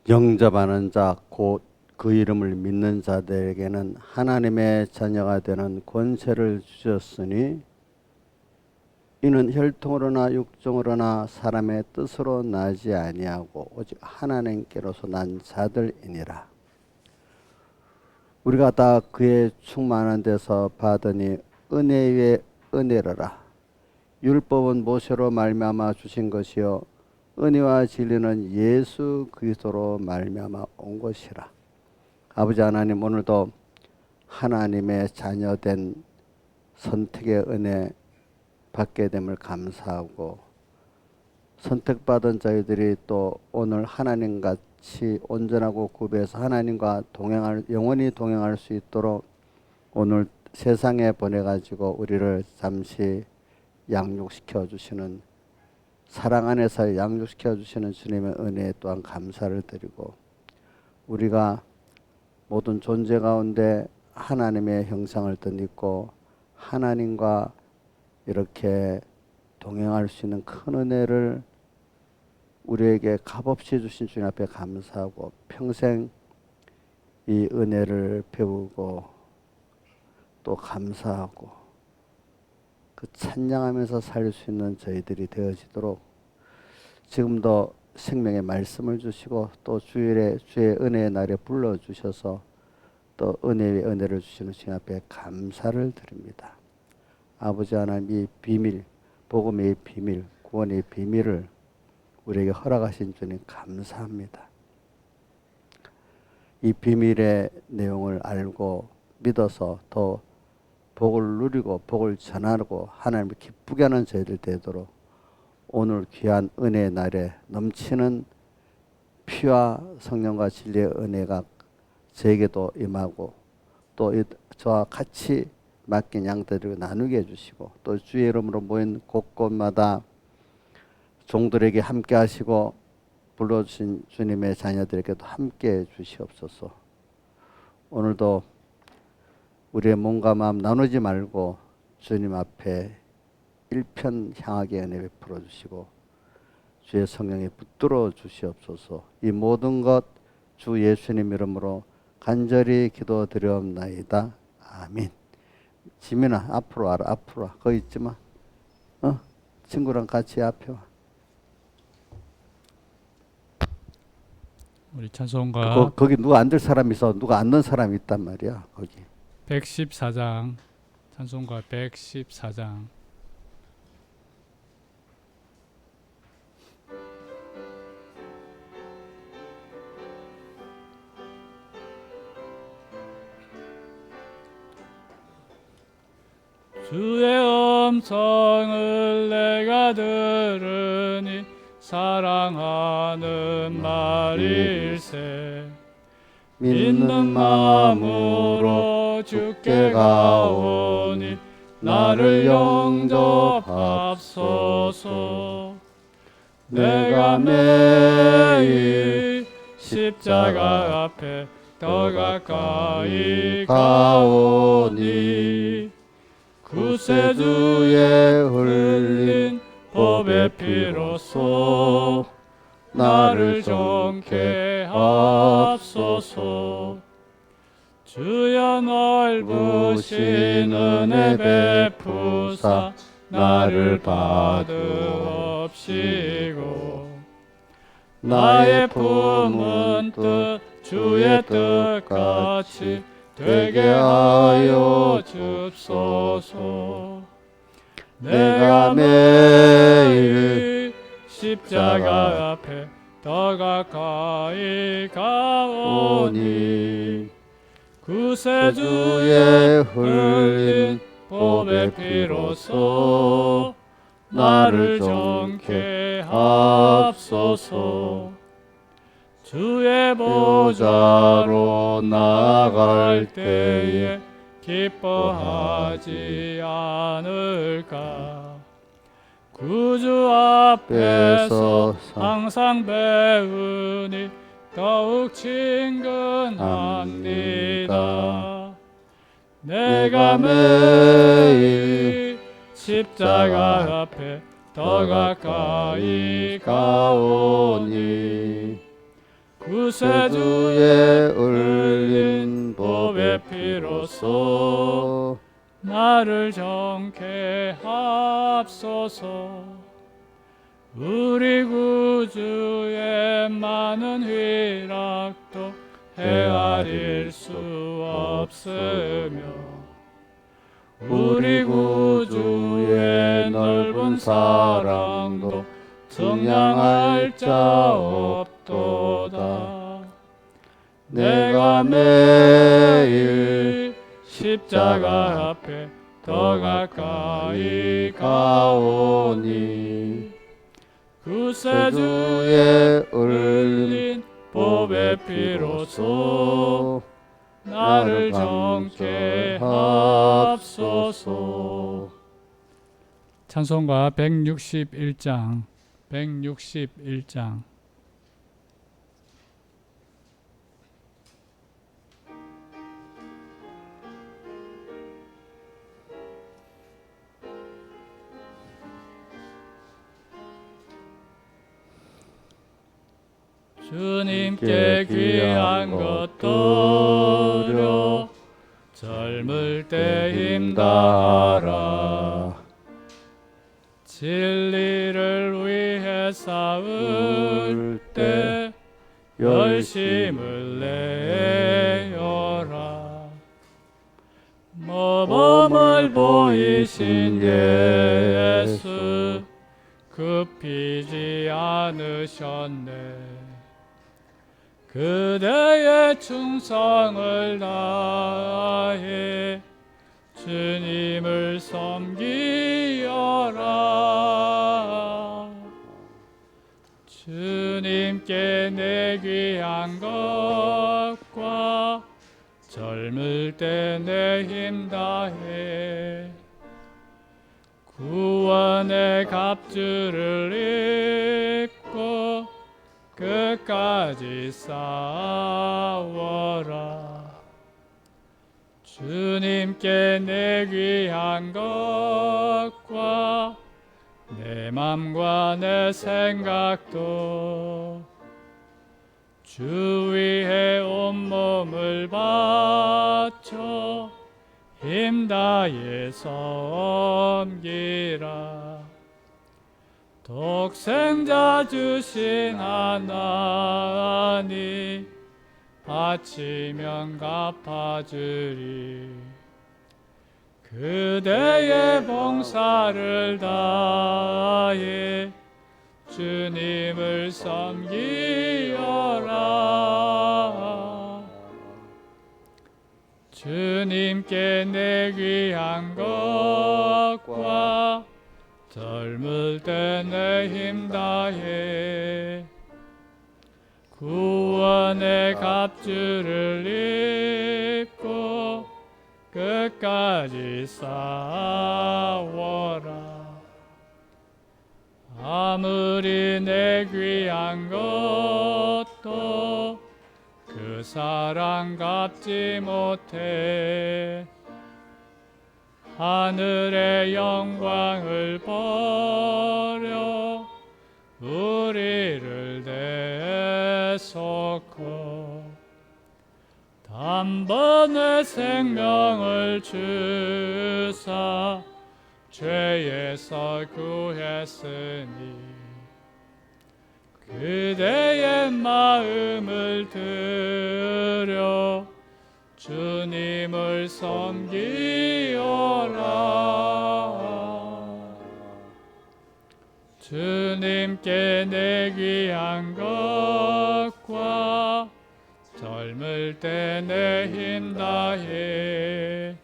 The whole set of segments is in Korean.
영접하는 자 곧 그 이름을 믿는 자들에게는 하나님의 자녀가 되는 권세를 주셨으니 이는 혈통으로나 육정으로나 사람의 뜻으로 나지 아니하고 오직 하나님께로서 난 자들이니라. 우리가 다 그의 충만한 데서 받으니 은혜 위에 은혜로라. 율법은 모세로 말미암아 주신 것이요 은혜와 진리는 예수 그리스도로 말미암아 온 것이라. 아버지 하나님, 오늘도 하나님의 자녀된 선택의 은혜 받게 됨을 감사하고, 선택받은 저희들이 또 오늘 하나님같이 온전하고 구배해서 하나님과 영원히 동행할 수 있도록 오늘 세상에 보내가지고 우리를 잠시 양육시켜 주시는, 사랑 안에서 양육시켜 주시는 주님의 은혜에 또한 감사를 드리고, 우리가 모든 존재 가운데 하나님의 형상을 덧입고 하나님과 이렇게 동행할 수 있는 큰 은혜를 우리에게 값없이 주신 주님 앞에 감사하고, 평생 이 은혜를 배우고 또 감사하고 그 찬양하면서 살 수 있는 저희들이 되어지도록 지금도 생명의 말씀을 주시고 또 주일에 주의 은혜의 날에 불러주셔서 또 은혜의 은혜를 주시는 주님 앞에 감사를 드립니다. 아버지 하나님, 이 비밀, 복음의 비밀, 구원의 비밀을 우리에게 허락하신 주님 감사합니다. 이 비밀의 내용을 알고 믿어서 더 복을 누리고 복을 전하고 하나님을 기쁘게 하는 저희들 되도록 오늘 귀한 은혜의 날에 넘치는 피와 성령과 진리의 은혜가 저에게도 임하고 또 저와 같이 맡긴 양들을 나누게 해주시고, 또 주의 이름으로 모인 곳곳마다 종들에게 함께 하시고 불러주신 주님의 자녀들에게도 함께 해주시옵소서. 오늘도 우리의 몸과 마음 나누지 말고 주님 앞에 일편 향하게 은혜 베풀어 주시고 주의 성령에 붙들어 주시옵소서. 이 모든 것 주 예수님 이름으로 간절히 기도드리옵나이다. 아멘. 지민아, 앞으로 와라. 앞으로 와. 거기 있지 마. 친구랑 같이 앞에 와. 우리 찬송가 거기 누가 앉을 사람 있어. 누가 앉는 사람이 있단 말이야. 거기 114장, 찬송가 114장. 주의 음성을 내가 들으니 사랑하는 말일세. 믿는 마음으로 주께 가오니 나를 영접합소서. 내가 매일 십자가 앞에 더 가까이 가오니 구세주의 흘린 법의 피로써 나를 정케 하옵소서. 주여 넓으신 은혜 베푸사 나를 받으옵시고, 나의 품은 뜻 주의 뜻같이 되게 하여 줍소서. 내가 매일 십자가 앞에 더 가까이 가오니 구세주의 흘린 법의 피로써 나를 정케 하옵소서. 주의 보좌로 나아갈 때에 기뻐하지 않을까. 구주 앞에서 항상 배우니 더욱 친근합니다. 내가 매일 십자가 앞에 더 가까이 가오니 구세주에 흘린 법의 피로써 나를 정케 합소서. 우리 구주의 많은 희락도 헤아릴 수 없으며 우리 구주의 넓은 사랑도 증량할 자 없도다. 내가 매일 십자가 앞에 더 가까이 가오니 구세주의 흘린 법의 피로써 나를 정케 합소서. 찬송가 161장 161장. 주님께 귀한 것들여 젊을 때 힘다하라. 진리를 위해 싸울 때 열심을 내어라. 모범을 보이신 예수 굽히지 않으셨네. 그대의 충성을 다해 주님을 섬기어라. 주님께 내 귀한 것과 젊을 때 내 힘 다해 구원의 갑주를 입고 끝까지 싸워라. 주님께 내 귀한 것과 내 맘과 내 생각도 주 위에 온몸을 바쳐 힘다해 섬기라. 독생자 주신 하나님 바치면 갚아주리. 그대의 봉사를 다해 주님을 섬기어라. 주님께 내 귀한 것과 젊을 때 내 힘 다해 구원의 갑주를 입고 끝까지 싸워라. 아무리 내 귀한 것도 그 사랑 갚지 못해 하늘의 영광을 버려 우리를 대속고 단번에 생명을 주사 죄에서 구했으니 그대의 마음을 들여 주님을 섬기어라. 주님께 내 귀한 것과 젊을 때 내 힘 다해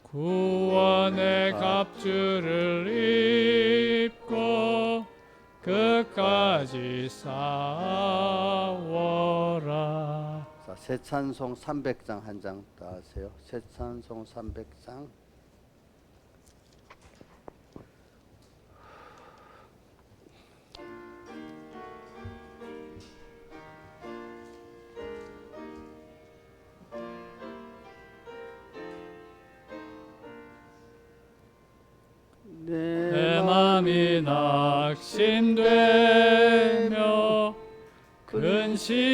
구원의 갑주를 입고 끝까지 싸워라. 자, 새 찬송 300장 한 장 더 하세요. 새 찬송 300장. 내 맘이 낙심되며 근심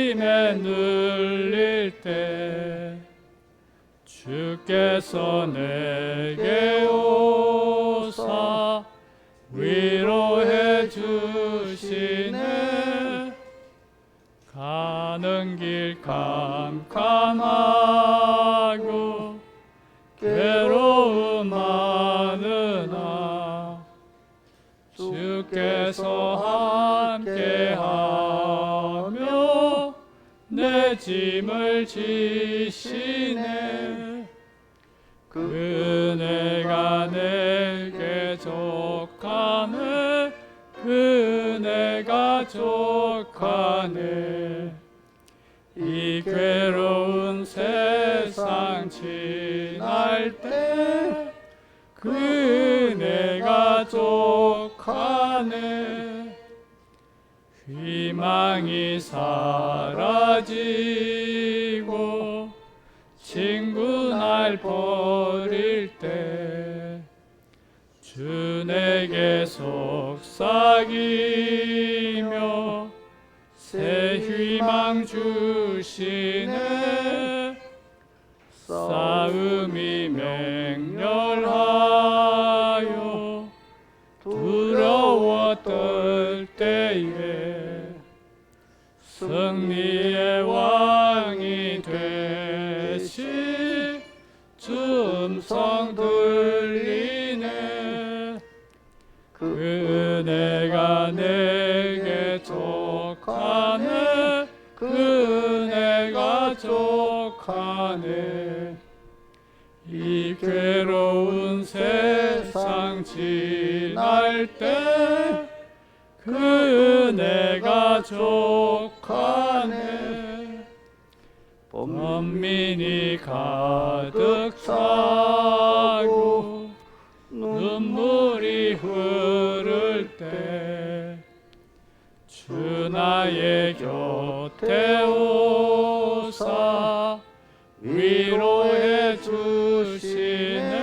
때 눌릴 때 주께서 내게 오사 위로해 주시네. 가는 길 캄캄하고 괴로움 많으나 주께서 함께하며 내 짐을 지시네. 그네가 내게 족하네. 그네가 족하네. 이 괴로운 세상 지날 때 그네가 족하네. 희망이 사라지고 친구 날 버릴 때 주 내게 속삭이며 새 희망 주시네. 싸움이 맹렬하여 두려워 떨 때에 승리의 왕이 되시 주 음성 들리네. 그네가 내게 족하네. 그네가 족하네. 이 괴로운 세상 지날 때 그네가 족하네. 범민이 가득 차고 눈물이 흐를 때 주 나의 곁에 오사 위로해 주시네.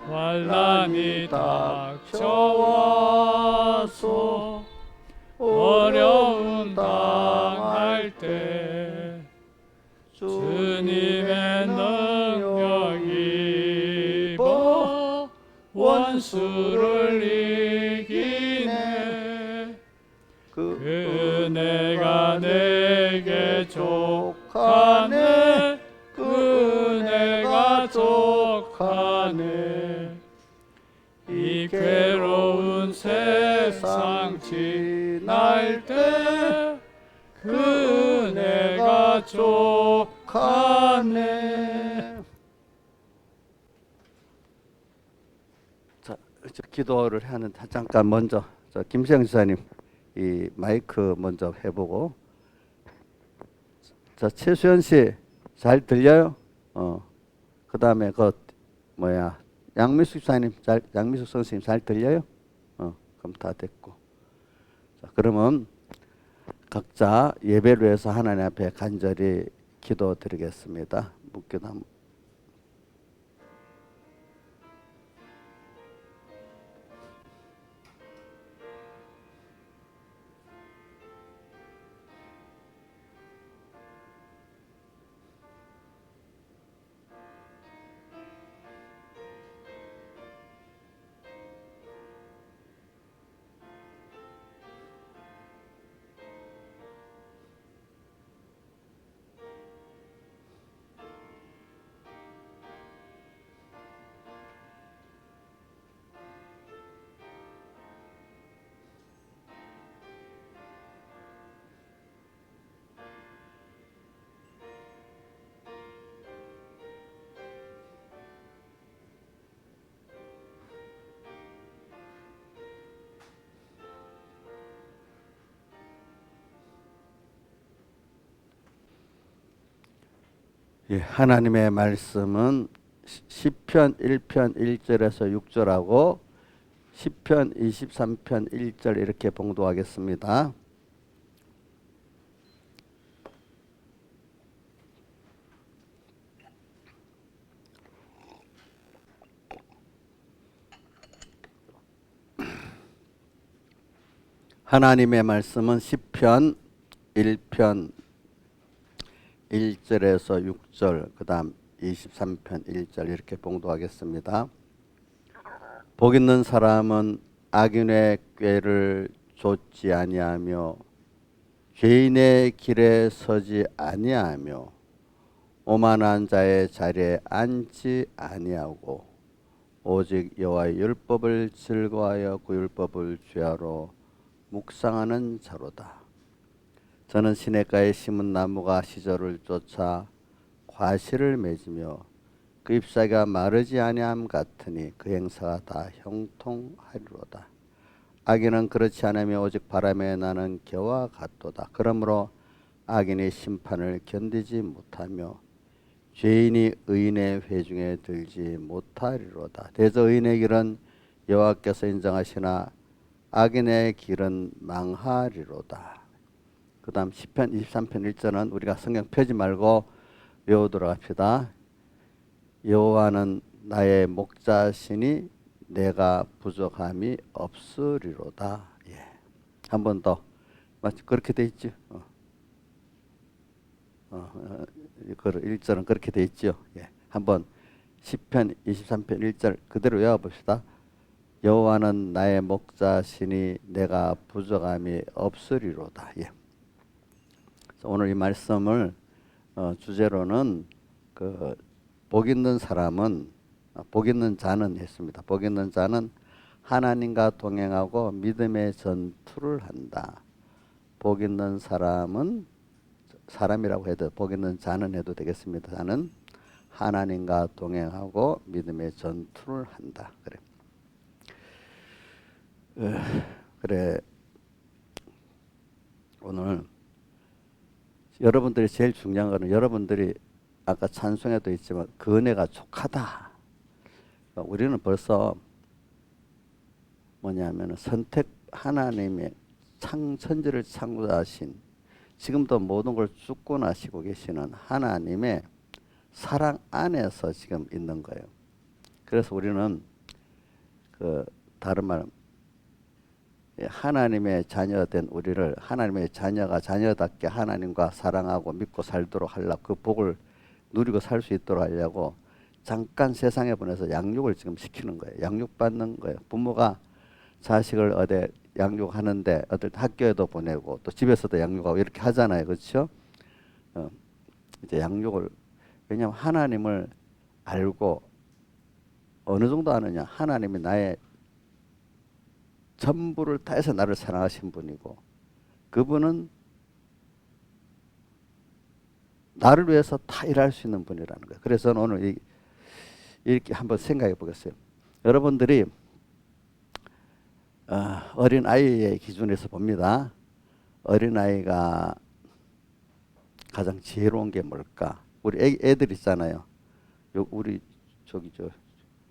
환난이 닥쳐와서 어려움 당할 때 주님의 능력 입어 원수를 이기네. 그네가 내게 족하네. 그네가 족하네. 이 괴로운 세상 지날 때 그네가 족하네. 자, 기도를 하는 잠깐 먼저 김수영 지사님 이 마이크 먼저 해보고. 자, 최수연 씨 잘 들려요? 그 다음에 양미숙 사님 양미숙 선생님 잘 들려요? 그럼 다 됐고. 자, 그러면 각자 예배를 위해서 하나님 앞에 간절히 기도드리겠습니다. 묵기도 하나님의 말씀은 시편 1편 1절에서 6절하고 시편 23편 1절 이렇게 봉독하겠습니다. 하나님의 말씀은 시편 1편 1절에서 6절, 그 다음 23편 1절 이렇게 봉독하겠습니다. 복 있는 사람은 악인의 꾀를 좇지 아니하며 죄인의 길에 서지 아니하며 오만한 자의 자리에 앉지 아니하고 오직 여호와의 율법을 즐거워하여 그 율법을 주야로 묵상하는 자로다. 저는 시냇가에 심은 나무가 시절을 쫓아 과실을 맺으며 그 잎사귀가 마르지 아니함 같으니 그 행사가 다 형통하리로다. 악인은 그렇지 않으며 오직 바람에 나는 겨와 같도다. 그러므로 악인이 심판을 견디지 못하며 죄인이 의인의 회중에 들지 못하리로다. 대저 의인의 길은 여호와께서 인정하시나 악인의 길은 망하리로다. 그 다음 10편 23편 1절은 우리가 성경 펴지 말고 외우도록 합시다. 여호와는 나의 목자시니 내가 부족함이 없으리로다. 예. 한 번 더. 맞지? 그렇게 돼 있죠. 1절은 그렇게 돼 있죠. 예. 한번 10편 23편 1절 그대로 외워봅시다. 여호와는 나의 목자시니 내가 부족함이 없으리로다. 예. 오늘 이 말씀을 주제로는 복 있는 사람은 복 있는 자는 했습니다. 복 있는 자는 하나님과 동행하고 믿음의 전투를 한다. 복 있는 사람은 사람이라고 해도 복 있는 자는 해도 되겠습니다. 자는 하나님과 동행하고 믿음의 전투를 한다. 그래. 오늘 여러분들이 제일 중요한 거는 여러분들이 아까 찬송에도 있지만 그 은혜가 족하다. 우리는 벌써 뭐냐면 하나님의 천지를 창조하신 지금도 모든 걸 주권하시고 계시는 하나님의 사랑 안에서 지금 있는 거예요. 그래서 우리는 다른 말은 하나님의 자녀된 우리를 하나님의 자녀가 자녀답게 하나님과 사랑하고 믿고 살도록 하려고 그 복을 누리고 살 수 있도록 하려고 잠깐 세상에 보내서 양육을 지금 시키는 거예요. 양육받는 거예요. 부모가 자식을 어디 양육하는데 어떤 학교에도 보내고 또 집에서도 양육하고 이렇게 하잖아요. 그렇죠? 이제 양육을 왜냐하면 하나님을 알고 어느 정도 아느냐. 하나님이 나의 전부를 다해서 나를 사랑하신 분이고 그분은 나를 위해서 다 일할 수 있는 분이라는 거예요. 그래서 저는 오늘 이렇게 한번 생각해 보겠어요. 여러분들이 어린 아이의 기준에서 봅니다. 어린 아이가 가장 지혜로운 게 뭘까? 우리 애들 있잖아요. 우리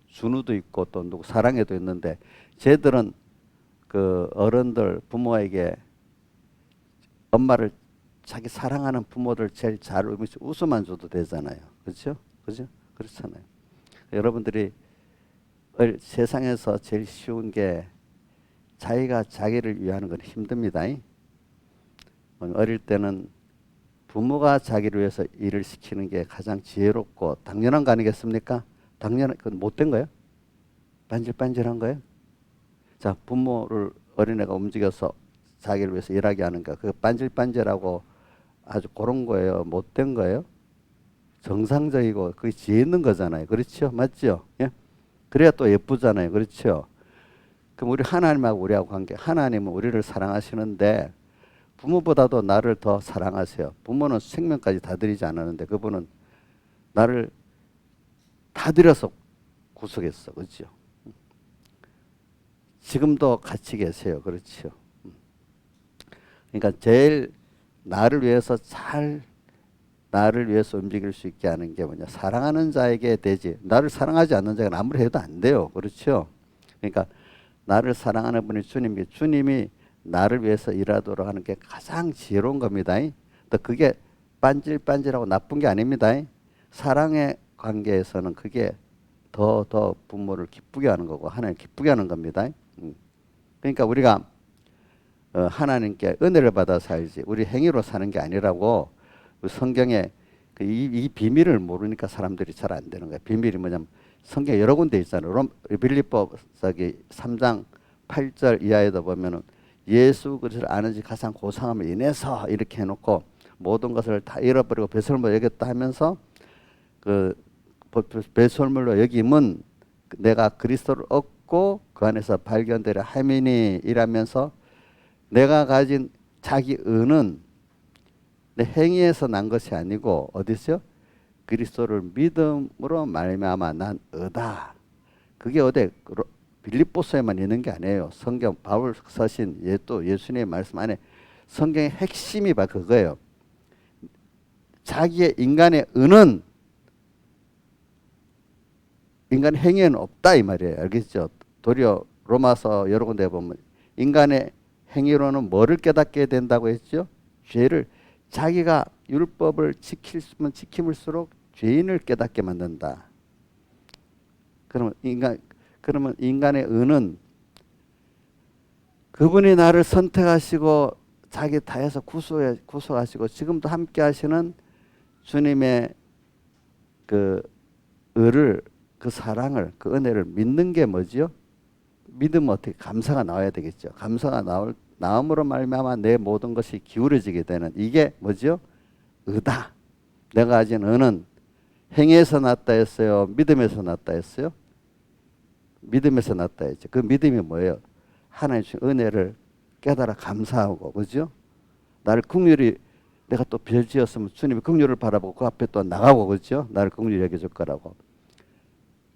준우도 있고 또 누구 사랑에도 있는데 쟤들은 그 어른들 부모에게 엄마를 자기 사랑하는 부모들 제일 잘 웃으면 줘도 되잖아요. 그렇죠? 그렇죠? 그렇잖아요. 여러분들이 세상에서 제일 쉬운 게 자기가 자기를 위하는 건 힘듭니다. 어릴 때는 부모가 자기를 위해서 일을 시키는 게 가장 지혜롭고 당연한 거 아니겠습니까? 그건 못된 거예요? 반질반질한 거예요? 자, 부모를 어린애가 움직여서 자기를 위해서 일하게 하는 거, 그 반질반질하고 아주 그런 거예요? 못된 거예요? 정상적이고 그게 지혜 있는 거잖아요. 그렇죠? 맞죠? 예? 그래야 또 예쁘잖아요. 그렇죠? 그럼 우리 하나님하고 우리하고 관계, 하나님은 우리를 사랑하시는데 부모보다도 나를 더 사랑하세요. 부모는 생명까지 다 드리지 않았는데 그분은 나를 다 드려서 구속했어. 그렇죠? 지금도 같이 계세요. 그렇죠? 그러니까 제일 나를 위해서 움직일 수 있게 하는 게 뭐냐? 사랑하는 자에게 되지. 나를 사랑하지 않는 자는 아무리 해도 안 돼요. 그렇죠? 그러니까 나를 사랑하는 분이 주님이 나를 위해서 일하도록 하는 게 가장 지혜로운 겁니다. 또 그게 반질반질하고 나쁜 게 아닙니다. 사랑의 관계에서는 그게 더 부모를 기쁘게 하는 거고 하나님 기쁘게 하는 겁니다. 그러니까 우리가 하나님께 은혜를 받아 살지 우리 행위로 사는 게 아니라고 그 성경에 이 비밀을 모르니까 사람들이 잘 안 되는 거예요. 비밀이 뭐냐면 성경 여러 군데 있잖아요. 빌립보서기 3장 8절 이하에도 보면은 예수 그리스도를 아는 지 가장 고상함을 인해서 이렇게 해놓고 모든 것을 다 잃어버리고 배설물로 여겼다 하면서 그 배설물로 여김은 내가 그리스도를 얻고 그 안에서 발견되려 함이니 이라면서 내가 가진 자기 의는 내 행위에서 난 것이 아니고 어디서요? 그리스도를 믿음으로 말미암아 난 의다. 그게 어디 빌립보서에만 있는 게 아니에요. 성경 바울 서신 또 예수님의 말씀 안에 성경의 핵심이 바로 그거예요. 자기의 인간의 의는 인간 행위에는 없다 이 말이에요. 알겠죠? 도리어 로마서 여러 군데 보면 인간의 행위로는 뭐를 깨닫게 된다고 했죠? 죄를. 자기가 율법을 지키면 지킴을수록 죄인을 깨닫게 만든다. 그러면 인간의 의는 그분이 나를 선택하시고 자기 다해서 구속하시고 지금도 함께 하시는 주님의 그 의를 그 사랑을 그 은혜를 믿는 게 뭐지요? 믿으면 어떻게 감사가 나와야 되겠죠. 감사가 나옴으로 말미암아 내 모든 것이 기울어지게 되는 이게 뭐죠? 의다. 내가 가진 의는 행위에서 났다 했어요? 믿음에서 났다 했어요? 믿음에서 났다 했죠. 그 믿음이 뭐예요? 하나님 주신 은혜를 깨달아 감사하고 그죠? 나를 긍휼히 내가 또 별지었으면 주님이 긍휼을 바라보고 그 앞에 또 나가고 그죠? 나를 긍휼히 여겨줄 거라고.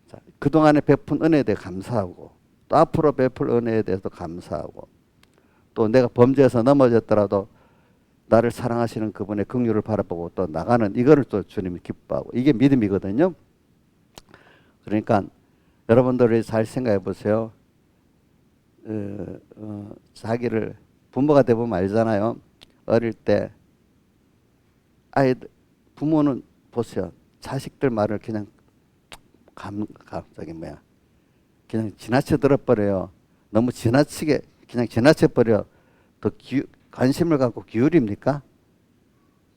자, 그동안에 베푼 은혜에 대해 감사하고 또 앞으로 베풀 은혜에 대해서 감사하고 또 내가 범죄해서 넘어졌더라도 나를 사랑하시는 그분의 긍휼을 바라보고 또 나가는 이거를 또 주님이 기뻐하고 이게 믿음이거든요. 그러니까 여러분들이 잘 생각해 보세요. 자기를 부모가 되보면 알잖아요. 어릴 때 부모는 보세요. 자식들 말을 그냥 그냥 지나쳐 들어버려요. 너무 지나치게 그냥 지나쳐 버려. 더 관심을 갖고 기울입니까?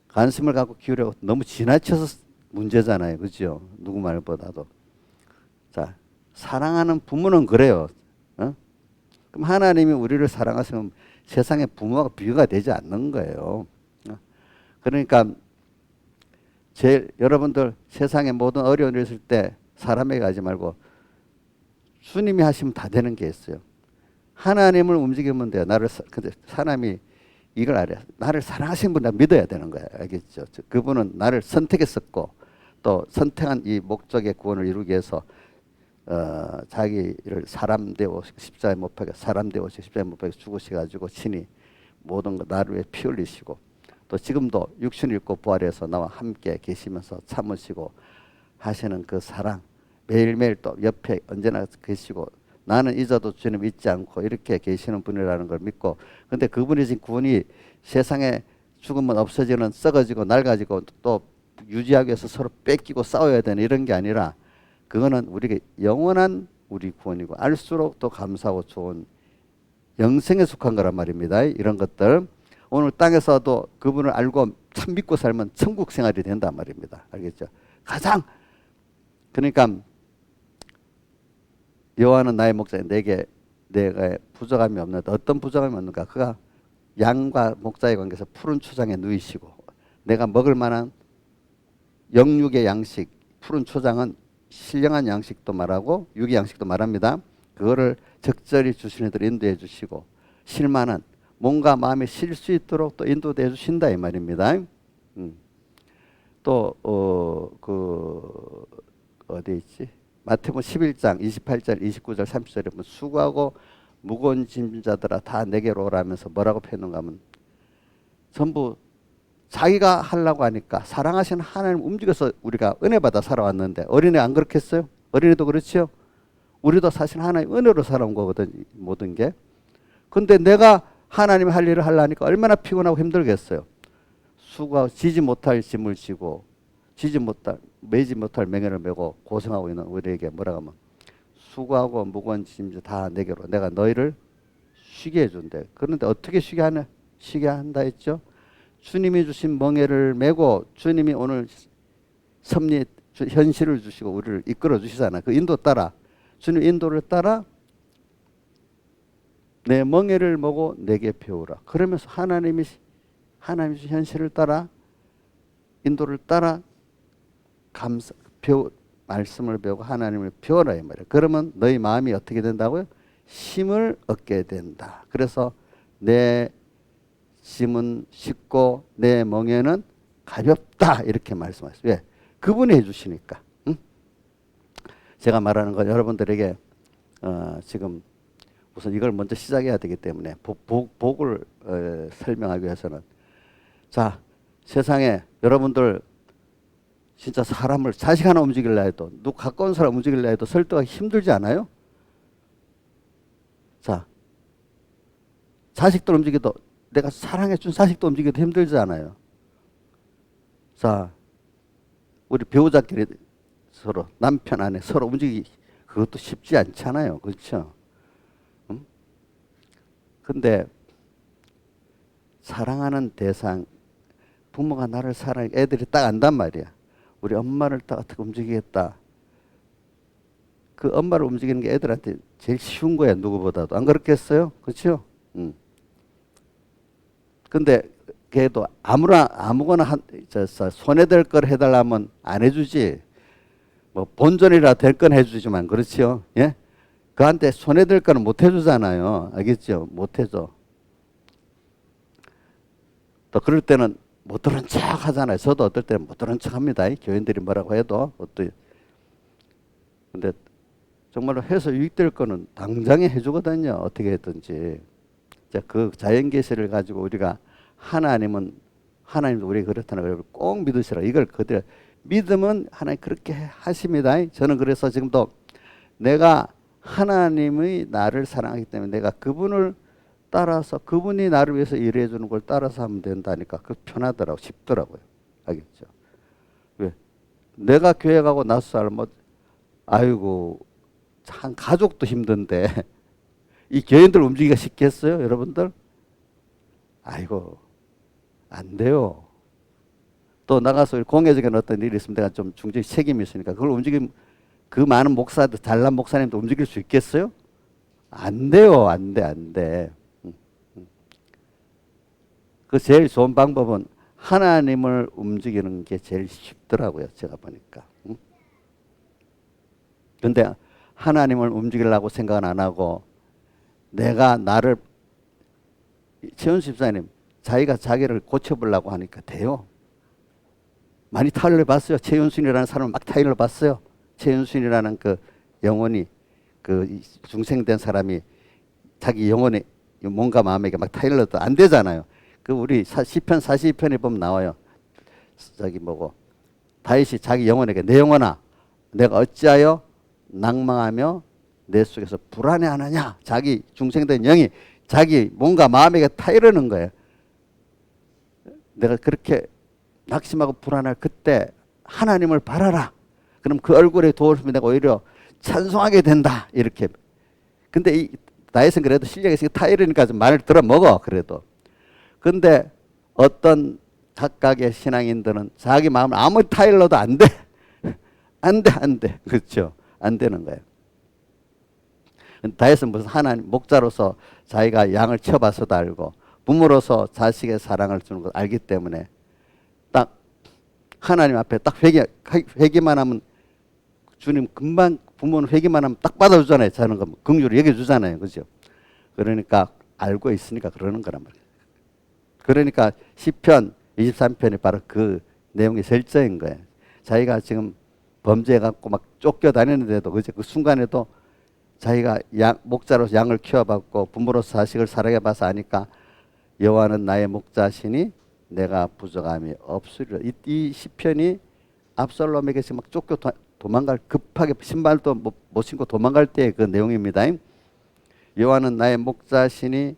관심을 갖고 기울여 너무 지나쳐서 문제잖아요. 그죠? 누구 말보다도. 자, 사랑하는 부모는 그래요. 그럼 하나님이 우리를 사랑하시면 세상에 부모가 비교가 되지 않는 거예요. 그러니까 여러분들 세상에 모든 어려움이 있을 때 사람에게 가지 말고 주님이 하시면 다 되는 게 있어요. 하나님을 움직이면 돼요. 근데 사람이 이걸 알아요. 나를 사랑하시는 분을 믿어야 되는 거예요. 알겠죠? 그분은 나를 선택했었고 또 선택한 이 목적의 구원을 이루기 위해서 자기를 사람 되어 십자가에 못 박혀 사람 되어 십자가에 못 박혀 죽으셔가지고 친히 모든 것 나를 위해 피 흘리시고 또 지금도 육신을 입고 부활해서 나와 함께 계시면서 참으시고 하시는 그 사랑 매일매일 또 옆에 언제나 계시고 나는 잊어도 주님 잊지 않고 이렇게 계시는 분이라는 걸 믿고 근데 그분이 지금 구원이 세상에 죽으면 없어지는 썩어지고 낡아지고 또 유지하기 위해서 서로 뺏기고 싸워야 되는 이런 게 아니라 그거는 우리가 영원한 우리 구원이고 알수록 또 감사하고 좋은 영생에 속한 거란 말입니다. 이런 것들 오늘 땅에서도 그분을 알고 참 믿고 살면 천국 생활이 된단 말입니다. 알겠죠? 가장 그러니까 여호와는 나의 목자여 내가 부족함이 없는데 어떤 부족함이 없는가? 그가 양과 목자의 관계에서 푸른 초장에 누이시고 내가 먹을 만한 영육의 양식 푸른 초장은 신령한 양식도 말하고 육의 양식도 말합니다. 그거를 적절히 주시는 대로 인도해 주시고 실만한 몸과 마음이 쉴 수 있도록 또 인도해 주신다 이 말입니다. 또 어디 있지? 마태복음 11장 28절 29절 30절에 보면 수고하고 무거운 짐진 자들아 다 내게로 오라면서 뭐라고 표현한가 하면 전부 자기가 하려고 하니까 사랑하시는 하나님 움직여서 우리가 은혜 받아 살아왔는데 어린애 안 그렇겠어요? 어린애도 그렇지요? 우리도 사실 하나님 은혜로 살아온 거거든 모든 게. 근데 내가 하나님 할 일을 하려니까 얼마나 피곤하고 힘들겠어요. 수고하고 지지 못할 짐을 지고 매지 못할 맹해를 메고 고생하고 있는 우리에게 뭐라고 하면 수고하고 무거운 짐 다 내게로 내가 너희를 쉬게 해준대. 그런데 어떻게 쉬게 한다 했죠? 주님이 주신 멍에를 메고 주님이 오늘 섭리 현실을 주시고 우리를 이끌어 주시잖아. 그 인도 따라 주님 인도를 따라 내 멍에를 보고 내게 배우라. 그러면서 하나님이 주신 현실을 따라 인도를 따라 말씀을 배우고 하나님을 배워라 이 말이야. 그러면 너희 마음이 어떻게 된다고요? 힘을 얻게 된다. 그래서 내 짐은 쉽고 내 멍에는 가볍다 이렇게 말씀하셨어요. 왜? 그분이 해주시니까. 응? 제가 말하는 건 여러분들에게 지금 우선 이걸 먼저 시작해야 되기 때문에 복을 설명하기 위해서는 자 세상에 여러분들 진짜 사람을 자식 하나 움직이려 해도 누구 가까운 사람 움직이려 해도 설득하기 힘들지 않아요? 자 자식들 움직여도 내가 사랑해 준 자식도 움직여도 힘들지 않아요? 자 우리 배우자끼리 서로 남편 아내 서로 움직이기 그것도 쉽지 않잖아요. 그렇죠? 응? 근데 사랑하는 대상 부모가 나를 사랑해 애들이 딱 안단 말이야. 우리 엄마를 딱 어떻게 움직이겠다. 그 엄마를 움직이는 게 애들한테 제일 쉬운 거야. 누구보다도. 안 그렇겠어요? 그렇죠? 근데 걔도 아무거나 손에 될 걸 해달라면 안 해주지. 뭐 본전이라 될 건 해주지만 그렇지요. 예? 그한테 손에 될 거는 못 해주잖아요. 알겠죠? 못 해줘. 또 그럴 때는 못 들은 척 하잖아요. 저도 어떨 때는 못 들은 척 합니다. 교인들이 뭐라고 해도. 근데 정말로 해서 유익될 거는 당장에 해주거든요. 어떻게 했든지. 자, 그 자연계시를 가지고 우리가 하나님도 우리가 그렇다는 걸 꼭 믿으시라. 이걸 그대로 믿으면 하나님 그렇게 하십니다. 저는 그래서 지금도 내가 하나님의 나를 사랑하기 때문에 내가 그분을 따라서 그분이 나를 위해서 일해 주는 걸 따라서 하면 된다니까 그 편하더라고 쉽더라고요. 알겠죠? 왜? 내가 교회 가고 나서 살면 아이고 참 가족도 힘든데 이 교인들 움직이기가 쉽겠어요, 여러분들? 아이고 안 돼요. 또 나가서 공회적인 어떤 일이 있으면 내가 좀 중적 책임이 있으니까 그걸 그 많은 목사들 잘난 목사님도 움직일 수 있겠어요? 안 돼요, 안 돼. 그 제일 좋은 방법은 하나님을 움직이는 게 제일 쉽더라고요. 제가 보니까. 근데 하나님을 움직이려고 생각은 안 하고 내가 나를 최은수 집사님 자기가 자기를 고쳐보려고 하니까 돼요. 많이 타일러 봤어요. 최윤순이라는 사람을 막 타일러 봤어요. 최윤순이라는 그 영혼이 그 중생된 사람이 자기 영혼의 몸과 마음에게 막 타일러도 안 되잖아요. 그 우리 시편 42편에 보면 나와요. 저기 뭐고 다윗이 자기 영혼에게 내 영혼아 내가 어찌하여 낭망하며 내 속에서 불안해하느냐. 자기 중생된 영이 자기 몸과 마음에게 타이르는 거예요. 내가 그렇게 낙심하고 불안할 그때 하나님을 바라라. 그럼 그 얼굴에 도움을 내가 오히려 찬송하게 된다. 이렇게. 근데 이 다윗은 그래도 실력이 있으니까 타이르니까 좀 말을 들어먹어. 그래도. 근데 어떤 각각의 신앙인들은 자기 마음을 아무리 타일러도 안 돼. 안 돼. 그렇죠. 안 되는 거예요. 다윗은 무슨 하나님 목자로서 자기가 양을 쳐봐서도 알고 부모로서 자식의 사랑을 주는 걸 알기 때문에 딱 하나님 앞에 딱 회개만 하면 주님 금방 부모는 회개만 하면 딱 받아주잖아요. 저는 거 긍휼을 얘기해주잖아요. 그죠? 그러니까 알고 있으니까 그러는 거란 말이에요. 그러니까 시편 23편이 바로 그 내용이 절정인 거예요. 자기가 지금 범죄해갖고 막 쫓겨다니는데도 그죠? 그 순간에도 자기가 목자로서 양을 키워봤고 부모로서 자식을 사랑해봐서 아니까 여호와는 나의 목자시니 내가 부족함이 없으리라. 이 시편이 압살롬에게 지금 막 쫓겨 도망갈 급하게 신발도 못 신고 도망갈 때의 그 내용입니다. 여호와는 나의 목자시니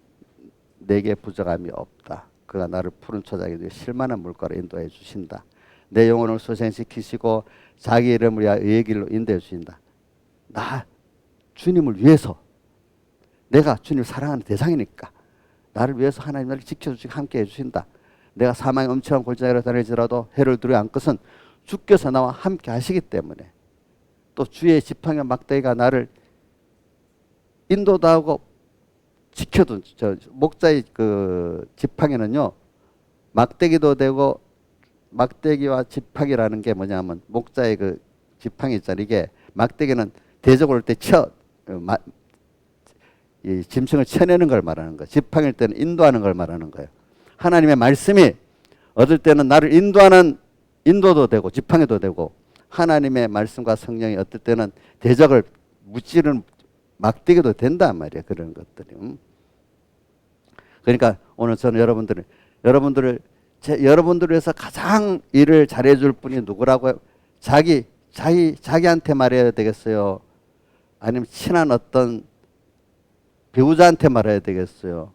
내게 부족함이 없다. 그가 나를 푸른 초장에 실만한 물가로 인도해 주신다. 내 영혼을 소생시키시고 자기 이름을 위하여 의의 길로 인도해 주신다. 나 주님을 위해서 내가 주님 사랑하는 대상이니까 나를 위해서 하나님 나를 지켜주시고 함께 해주신다. 내가 사망의 엄청난 골짜기로 다닐지라도 해를 두려워 할 것은 주께서 나와 함께 하시기 때문에, 또 주의 지팡이와 막대기가 나를 인도도 하고 지켜둔, 저 목자의 그 지팡이는요, 막대기도 되고, 막대기와 지팡이라는 게 뭐냐면 목자의 그 지팡이 있잖아요. 이게 막대기는 대적을 올 때 이 짐승을 쳐내는 걸 말하는 거예요. 지팡이일 때는 인도하는 걸 말하는 거예요. 하나님의 말씀이 어떨 때는 나를 인도하는 인도도 되고 지팡이도 되고, 하나님의 말씀과 성령이 어떨 때는 대적을 무찌르는 막대기도 된단 말이에요. 그런 것들이. 그러니까 오늘 저는 여러분들을 위해서 가장 일을 잘해줄 분이 누구라고요? 자기한테 말해야 되겠어요? 아니면 친한 어떤 배우자한테 말해야 되겠어요?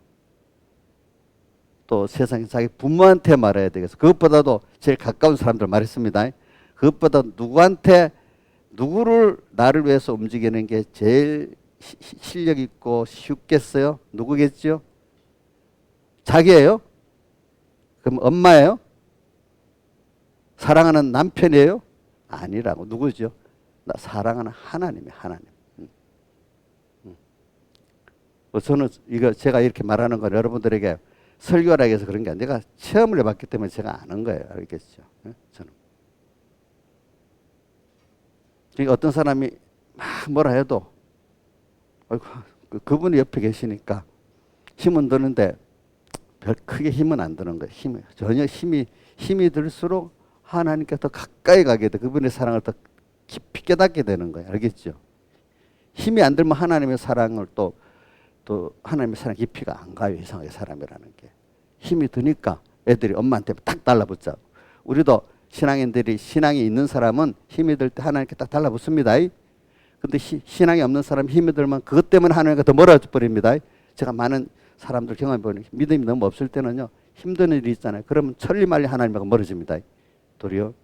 또 세상에 자기 부모한테 말해야 되겠어요? 그것보다도 제일 가까운 사람들 말했습니다. 그것보다 누구를 나를 위해서 움직이는 게 제일 실력 있고 쉽겠어요? 누구겠죠? 자기예요? 그럼 엄마예요? 사랑하는 남편이에요? 아니라고. 누구죠? 나 사랑하는 하나님이에요. 하나님. 저는 이거 제가 이렇게 말하는 건 여러분들에게 설교라 해서 그런 게 아니라 내가 체험을 해봤기 때문에 제가 아는 거예요. 알겠죠? 저는. 그러니까 어떤 사람이 막 뭐라 해도 아이고, 그분이 옆에 계시니까 힘은 드는데 별 크게 힘은 안 드는 거예요. 전혀 힘이 들수록 하나님께 더 가까이 가게 돼. 그분의 사랑을 더 깊이 깨닫게 되는 거예요. 알겠죠? 힘이 안 들면 하나님의 사랑을 또 하나님의 사랑 깊이가 안 가요. 이상하게 사람이라는 게. 힘이 드니까 애들이 엄마한테 딱 달라붙자. 우리도 신앙인들이 신앙이 있는 사람은 힘이 들 때 하나님께 딱 달라붙습니다. 근데 신앙이 없는 사람 힘이 들면 그것 때문에 하나님과 더 멀어져 버립니다. 제가 많은 사람들 경험해 보니 믿음이 너무 없을 때는요, 힘든 일이 있잖아요. 그러면 천리말리 하나님과 멀어집니다. 도리어.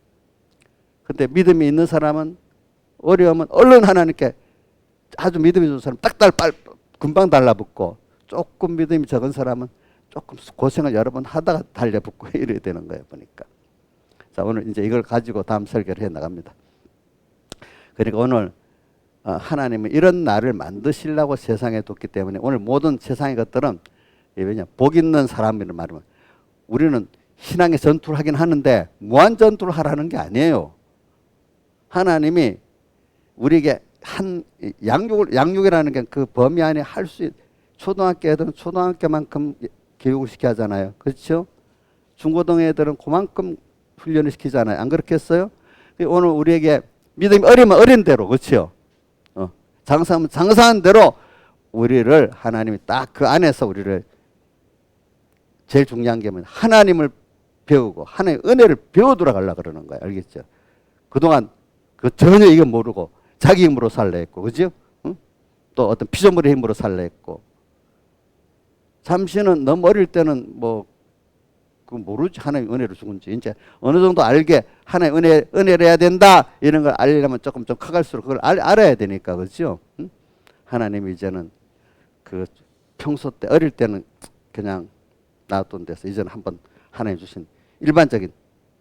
근데 믿음이 있는 사람은 어려우면 얼른 하나님께, 아주 믿음이 좋은 사람 금방 달라붙고, 조금 믿음이 적은 사람은 조금 고생을 여러 번 하다가 달려붙고 이래야 되는 거예요. 보니까. 자, 오늘 이제 이걸 가지고 다음 설교를 해 나갑니다. 그러니까 오늘 하나님은 이런 나를 만드시려고 세상에 뒀기 때문에 오늘 모든 세상의 것들은 왜냐, 복 있는 사람이라는 말은 우리는 신앙의 전투를 하긴 하는데 무한 전투를 하라는 게 아니에요. 하나님이 우리에게 양육이라는 게 그 범위 안에 할 수, 초등학교 애들은 초등학교만큼 교육을 시켜야 하잖아요. 그렇죠? 중고등 애들은 그만큼 훈련을 시키잖아요. 안 그렇겠어요? 오늘 우리에게 믿음이 어리면 어린 대로, 그렇죠? 장사하면 장사한 대로 우리를 하나님이 딱 그 안에서 우리를, 제일 중요한 게 뭐냐, 하나님을 배우고 하나님의 은혜를 배워두라 가려고 그러는 거예요. 알겠죠? 그동안 전혀 이거 모르고 자기 힘으로 살래 했고, 그죠? 또 어떤 피조물의 힘으로 살래 했고, 잠시는 너무 어릴 때는 모르지. 하나님의 은혜를 주는지. 이제 어느 정도 알게 하나님의 은혜를 해야 된다. 이런 걸 알려면 조금 좀 커갈수록 그걸 알아야 되니까. 그렇죠? 하나님이 이제는 그 평소 때 어릴 때는 그냥 놔둔 데서 이제는 한번 하나님 주신 일반적인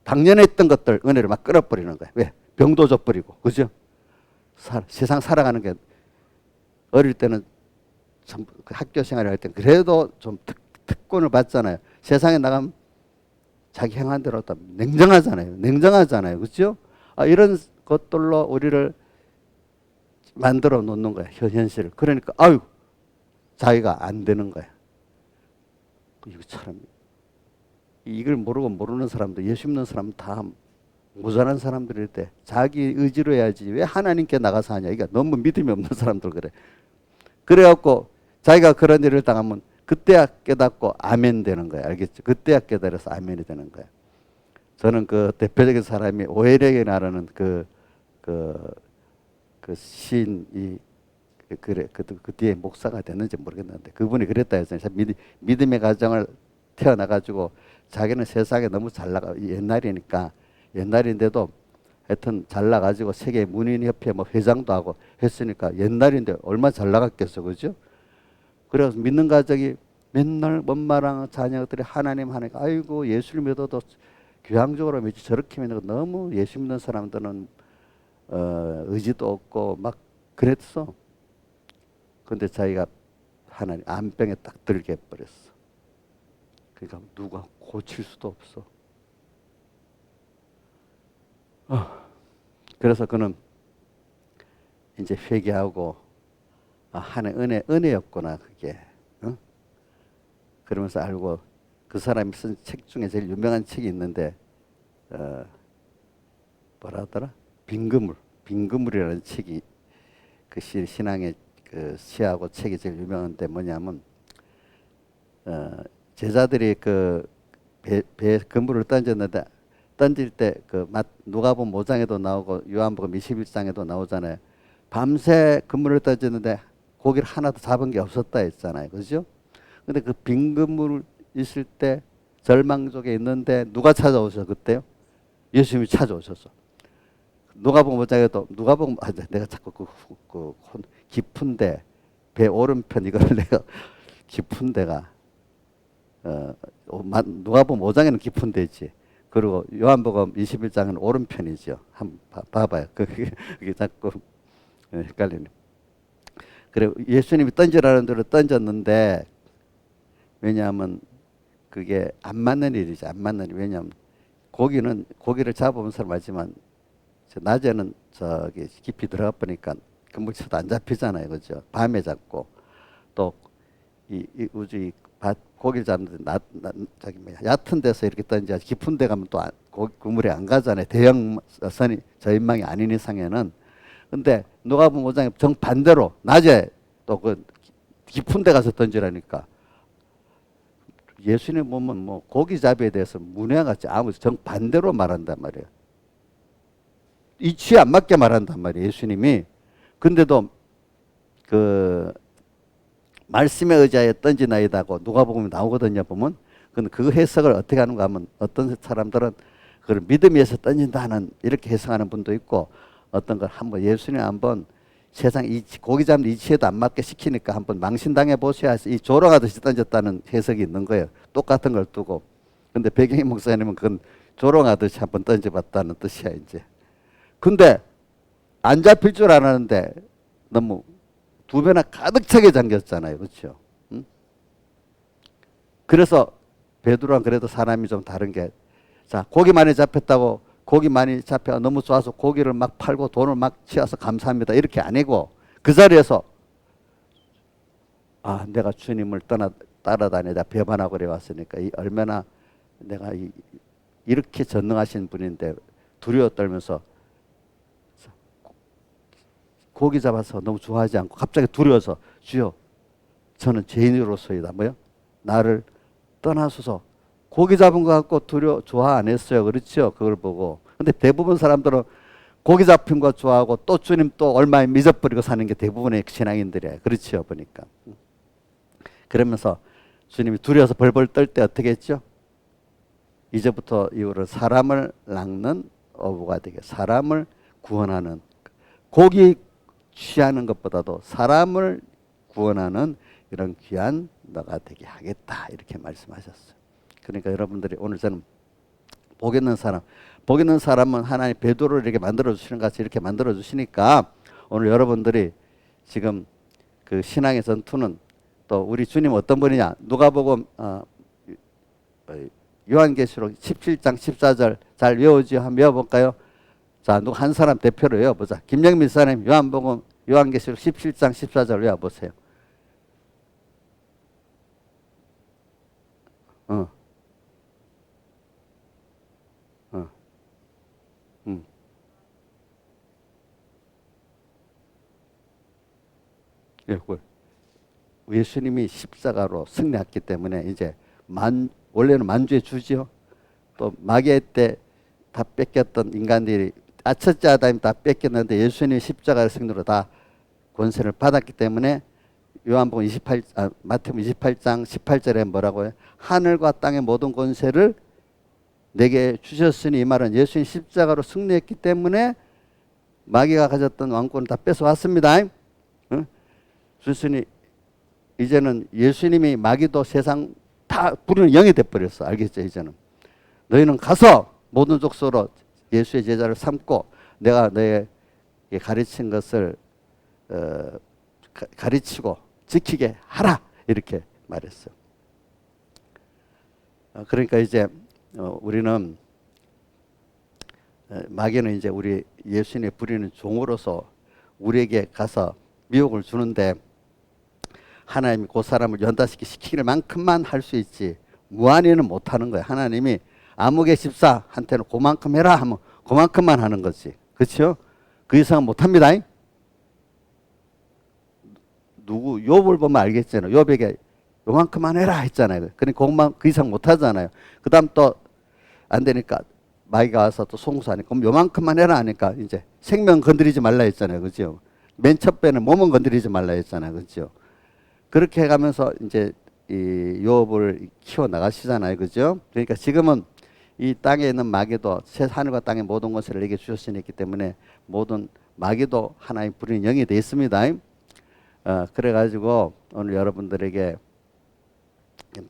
당연했던 것들 은혜를 막 끌어버리는 거예요. 왜? 병도 줘버리고. 그죠? 세상 살아가는 게 어릴 때는 참 학교 생활을 할 때 그래도 좀 특권을 받잖아요. 세상에 나가면 자기 행한 대로 또 냉정하잖아요. 그렇죠? 이런 것들로 우리를 만들어 놓는 거야. 현실을. 그러니까 자기가 안 되는 거야. 이거처럼 이걸 모르는 사람들, 예수 믿는 사람 다 모자란 사람들일 때 자기 의지로 해야지 왜 하나님께 나가서 하냐. 이게 너무 믿음이 없는 사람들 그래. 그래갖고 자기가 그런 일을 당하면 그때야 깨닫고 아멘 되는 거야. 알겠죠? 그때야 깨달아서 아멘이 되는 거야. 저는 그 대표적인 사람이 오해력이 나라는 그 시인이 그 뒤에 목사가 됐는지 모르겠는데 그분이 그랬다 했어요. 믿음의 가정을 태어나가지고 자기는 세상에 너무 잘 나가, 옛날인데도 하여튼 잘 나가지고 세계 문인협회 회장도 하고 했으니까 옛날인데 얼마나 잘 나갔겠어. 그죠? 그래서 믿는 가족이 맨날 엄마랑 자녀들이 하나님 아이고 예수를 믿어도 교양적으로 믿지 저렇게 믿는 거 너무 예수 믿는 사람들은 의지도 없고 막 그랬어. 근데 자기가 하나님 암병에 딱 들게 해버렸어. 그러니까 누가 고칠 수도 없어. 그래서 그는 이제 회개하고 하나의 은혜였구나 그게. 응? 그러면서 알고 그 사람이 쓴 책 중에 제일 유명한 책이 있는데 뭐라 하더라? 빈그물이라는 책이 그 신앙의 그 시하고 책이 제일 유명한데 뭐냐면 제자들이 그 배에 그물을 던졌는데 던질 때 그 누가복음 5장에도 나오고 요한복음 21장에도 나오잖아요. 밤새 그물을 던졌는데 고기를 하나도 잡은 게 없었다 했잖아요. 그죠? 근데 그 빈 그물 있을 때 절망 속에 있는데 누가 찾아오셔 그때요? 예수님이 찾아오셨어. 누가복음 5장에도 내가 자꾸 깊은데 배 오른편 이걸 내가 깊은 데가 누가복음 5장에는 깊은 데지. 그리고 요한복음 21장은 오른편이죠. 한번 봐봐요. 그게 자꾸 헷갈리네. 그래 예수님이 던지라는 대로 던졌는데 왜냐하면 그게 안 맞는 일이지. 안 맞는 일. 왜냐하면 고기를 잡아본 사람 알지만 낮에는 저기 깊이 들어가 보니까 그물 쳐도 안 잡히잖아요. 그죠? 밤에 잡고 또 이 우주 고기를 잡는데 저기 얕은 데서 이렇게 던져야지 깊은 데 가면 또 그물에 안 가잖아요. 대형 선이 저인망이 아닌 이상에는. 근데 누가복음 5장에 정반대로 낮에 또 그 깊은 데 가서 던지라니까 예수님 보면 뭐 고기잡이에 대해서 문외같이 아무 정반대로 말한단 말이에요. 이치에 안 맞게 말한단 말이에요. 예수님이. 근데도 그 말씀에 의지하여 던지나이다고 누가복음에 나오거든요. 보면. 근데 그 해석을 어떻게 하는가 하면 어떤 사람들은 그걸 믿음에 의해서 던진다는 이렇게 해석하는 분도 있고 어떤 걸 한번 예수님 한번 세상 고기 잡는 이치에도 안 맞게 시키니까 한번 망신당해 보셔야 해서 이 조롱하듯이 던졌다는 해석이 있는 거예요. 똑같은 걸 두고. 근데 백영희 목사님은 그건 조롱하듯이 한번 던져봤다는 뜻이야 이제. 근데 안 잡힐 줄 알았는데 너무 두 배나 가득 차게 잠겼잖아요. 그렇죠? 응? 그래서 베드로는 그래도 사람이 좀 다른 게 자, 고기 많이 잡혔다고 고기 많이 잡혀 너무 좋아서 고기를 막 팔고 돈을 막 치어서 감사합니다. 이렇게 아니고 그 자리에서 내가 주님을 따라다니다 배반하고 그래 왔으니까 얼마나 내가 이렇게 전능하신 분인데 두려워 떨면서 고기 잡아서 너무 좋아하지 않고 갑자기 두려워서 주여 저는 죄인으로서이다. 뭐요? 나를 떠나소서. 고기 잡은 거 갖고 좋아 안 했어요. 그렇죠? 그걸 보고. 근데 대부분 사람들은 고기 잡힌 거 좋아하고 또 주님 또 얼마에 믿어버리고 사는 게 대부분의 신앙인들이에요. 그렇죠? 보니까. 그러면서 주님이 두려워서 벌벌 떨 때 어떻게 했죠? 이제부터 이후로 사람을 낚는 어부가 되게 사람을 구원하는 고기 취하는 것보다도 사람을 구원하는 이런 귀한 너가 되게 하겠다 이렇게 말씀하셨어요. 그러니까 여러분들이 오늘 저는 복 있는 사람은 하나님 베드로를 이렇게 만들어 주시는 것 같이 이렇게 만들어 주시니까 오늘 여러분들이 지금 그 신앙의 전투는 또 우리 주님 어떤 분이냐 누가복음 요한계시록 17장 14절 잘 외우지요? 한번 외워볼까요? 자, 누가 한 사람 대표로 외워보자. 김영민 사님 요한복음 요한계시록 17장 14절 외워보세요. 예, 예수님이 십자가로 승리했기 때문에 이제 원래는 만주의 주지요. 또 마귀의 때 다 뺏겼던 인간들이 첫째 아담이 다 뺏겼는데 예수님이 십자가의 승리로 다 권세를 받았기 때문에 요한복음 마태복음 28장 18절에 뭐라고요? 하늘과 땅의 모든 권세를 내게 주셨으니 이 말은 예수님 십자가로 승리했기 때문에 마귀가 가졌던 왕권을 다 뺏어왔습니다. 응? 주시니 이제는 예수님이 마귀도 세상 다 부르는 영이 돼버렸어. 알겠죠? 이제는 너희는 가서 모든 족속으로 예수의 제자를 삼고 내가 너의 가르친 것을 가르치고 지키게 하라 이렇게 말했어요. 그러니까 이제 우리는 마귀는 이제 우리 예수님의 부리는 종으로서 우리에게 가서 미혹을 주는데 하나님이 그 사람을 연단시킬 만큼만 할 수 있지 무한히는 못하는 거예요. 하나님이 아무개 집사한테는 그만큼 해라 하면 그만큼만 하는 거지. 그렇죠? 그 이상은 못합니다. 누구 욥을 보면 알겠잖아요. 욥에게 요만큼만 해라 했잖아요. 그러니까 그 이상 못하잖아요. 그 다음 또 안 되니까 마귀가 와서 또 송수하니까 그럼 요만큼만 해라 하니까 이제 생명 건드리지 말라 했잖아요. 그죠? 맨 첫 배는 몸은 건드리지 말라 했잖아요. 그죠? 그렇게 해가면서 이제 이 욥을 키워 나가시잖아요. 그죠? 그러니까 지금은 이 땅에 있는 마귀도 새 하늘과 땅의 모든 것을 내게 주셨으기 때문에 모든 마귀도 하나님 부리는 영이 되어 있습니다. 그래가지고 오늘 여러분들에게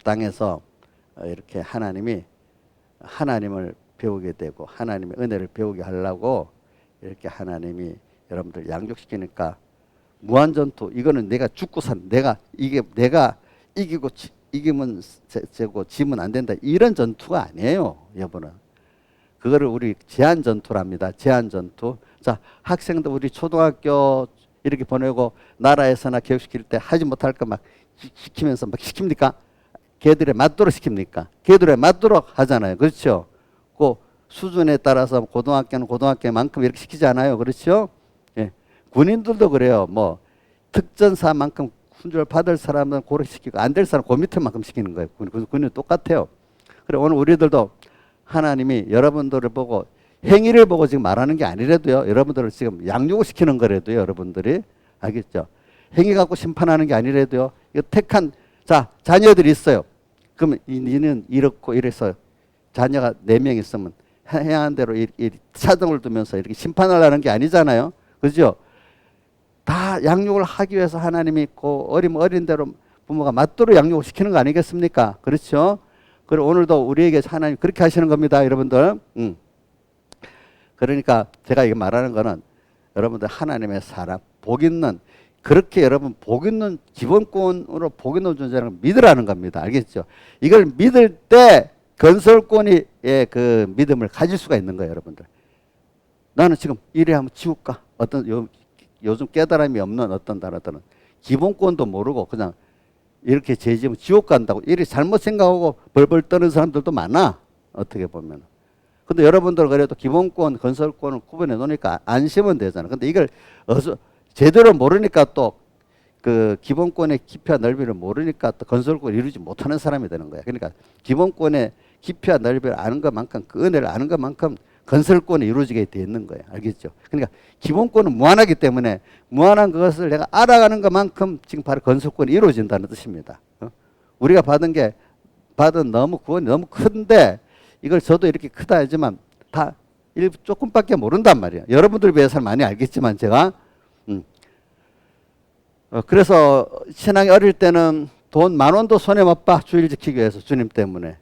땅에서 이렇게 하나님을 배우게 되고 하나님의 은혜를 배우게 하려고 이렇게 하나님이 여러분들 양육시키니까 무한전투 이거는 내가 죽고 산 내가 이기고 이기면 되고 지면 안 된다 이런 전투가 아니에요. 여러분은 그거를 우리 제한 전투랍니다. 제한 전투. 자, 학생들 우리 초등학교 이렇게 보내고 나라에서나 교육시킬 때 하지 못할 거 막 시키면서 막 시킵니까? 걔들에 맞도록 시킵니까? 걔들에 맞도록 하잖아요. 그렇죠? 그 수준에 따라서 고등학교는 고등학교만큼 이렇게 시키지 않아요. 그렇죠? 예. 군인들도 그래요. 뭐 특전사만큼 훈련을 받을 사람은 그렇게 시키고 안 될 사람 그 밑에만큼 시키는 거예요. 군인은 똑같아요. 그래 오늘 우리들도 하나님이 여러분들을 보고 행위를 보고 지금 말하는 게 아니라도요. 여러분들을 지금 양육을 시키는 거라도요. 여러분들이 알겠죠? 행위 갖고 심판하는 게 아니라도요. 이거 택한 자녀들이 있어요. 그러면 니는 이렇고 이래서 자녀가 4명 있으면 해야 대로 이 차등을 두면서 이렇게 심판하려는 게 아니잖아요. 그죠? 다 양육을 하기 위해서 하나님이 있고 어린 대로 부모가 맞도록 양육을 시키는 거 아니겠습니까? 그렇죠? 그리고 오늘도 우리에게 하나님 그렇게 하시는 겁니다. 여러분들. 그러니까 제가 이거 말하는 거는 여러분들 하나님의 사람, 복 있는 그렇게 여러분 복 있는 기본권으로 복 있는 존재라는 걸 믿으라는 겁니다. 알겠죠? 이걸 믿을 때 건설권이 그 믿음을 가질 수가 있는 거예요. 여러분들. 나는 지금 이래 한번 지울까? 요즘 깨달음이 없는 어떤 단어들은 기본권도 모르고 그냥 이렇게 죄지으면 지옥 간다고 이렇게 잘못 생각하고 벌벌 떠는 사람들도 많아. 어떻게 보면. 근데 여러분들 그래도 기본권, 건설권을 구분해 놓으니까 안심은 되잖아. 근데 이걸 제대로 모르니까 또 그 기본권의 깊이와 넓이를 모르니까 또 건설권을 이루지 못하는 사람이 되는 거야. 그러니까 기본권의 깊이와 넓이를 아는 것만큼 그 은혜를 아는 것만큼 건설권이 이루어지게 되어 있는 거예요. 알겠죠? 그러니까 기본권은 무한하기 때문에 무한한 그것을 내가 알아가는 것만큼 지금 바로 건설권이 이루어진다는 뜻입니다. 우리가 받은 너무 구원이 너무 큰데 이걸 저도 이렇게 크다 하지만 다 조금밖에 모른단 말이에요. 여러분들 비해서는 많이 알겠지만 제가 그래서 신앙이 어릴 때는 돈 10,000원도 손에 못 봐. 주일 지키기 위해서 주님 때문에.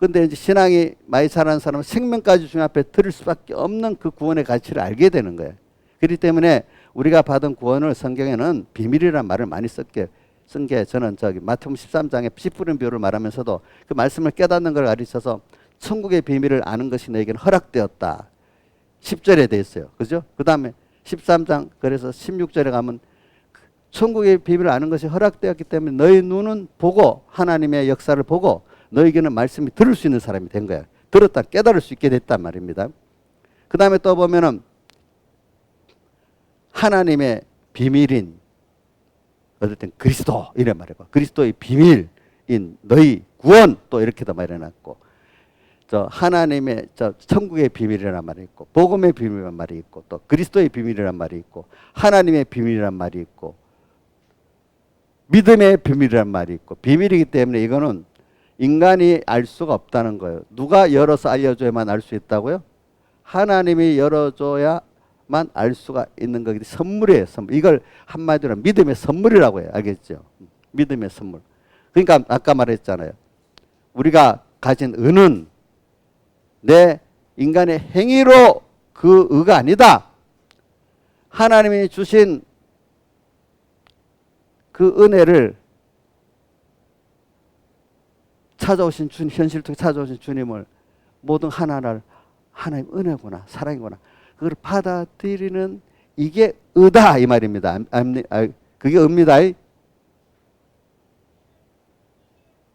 근데 이제 신앙이 많이 자라는 사람은 생명까지 주님 앞에 드릴 수밖에 없는 그 구원의 가치를 알게 되는 거예요. 그렇기 때문에 우리가 받은 구원을 성경에는 비밀이라는 말을 많이 쓴 게 저는 마태복음 13장에 씨 뿌린 비유를 말하면서도 그 말씀을 깨닫는 걸 가르쳐서 천국의 비밀을 아는 것이 너에게는 허락되었다. 10절에 돼 있어요. 그죠? 그 다음에 13장 그래서 16절에 가면 천국의 비밀을 아는 것이 허락되었기 때문에 너희 눈은 보고 하나님의 역사를 보고 너에게는 말씀이 들을 수 있는 사람이 된 거야. 들었다 깨달을 수 있게 됐단 말입니다. 그 다음에 또 보면은 하나님의 비밀인 어쨌든 그리스도 이래 말해봐. 그리스도의 비밀인 너희 구원 또 이렇게도 말해놨고 하나님의 천국의 비밀이라는 말이 있고 복음의 비밀이라는 말이 있고 또 그리스도의 비밀이라는 말이 있고 하나님의 비밀이라는 말이 있고 믿음의 비밀이라는 말이 있고 비밀이기 때문에 이거는 인간이 알 수가 없다는 거예요. 누가 열어서 알려줘야만 알 수 있다고요? 하나님이 열어줘야만 알 수가 있는 거기 때문에 선물이에요. 선물. 이걸 한마디로 믿음의 선물이라고 해요. 알겠죠? 믿음의 선물. 그러니까 아까 말했잖아요. 우리가 가진 의는 내 인간의 행위로 그 의가 아니다. 하나님이 주신 그 은혜를 찾아오신 주님, 현실 속에 찾아오신 주님을 모든 하나를 하나님 은혜구나, 사랑이구나. 그걸 받아들이는 이게 의다 이 말입니다. 그게 의입니다.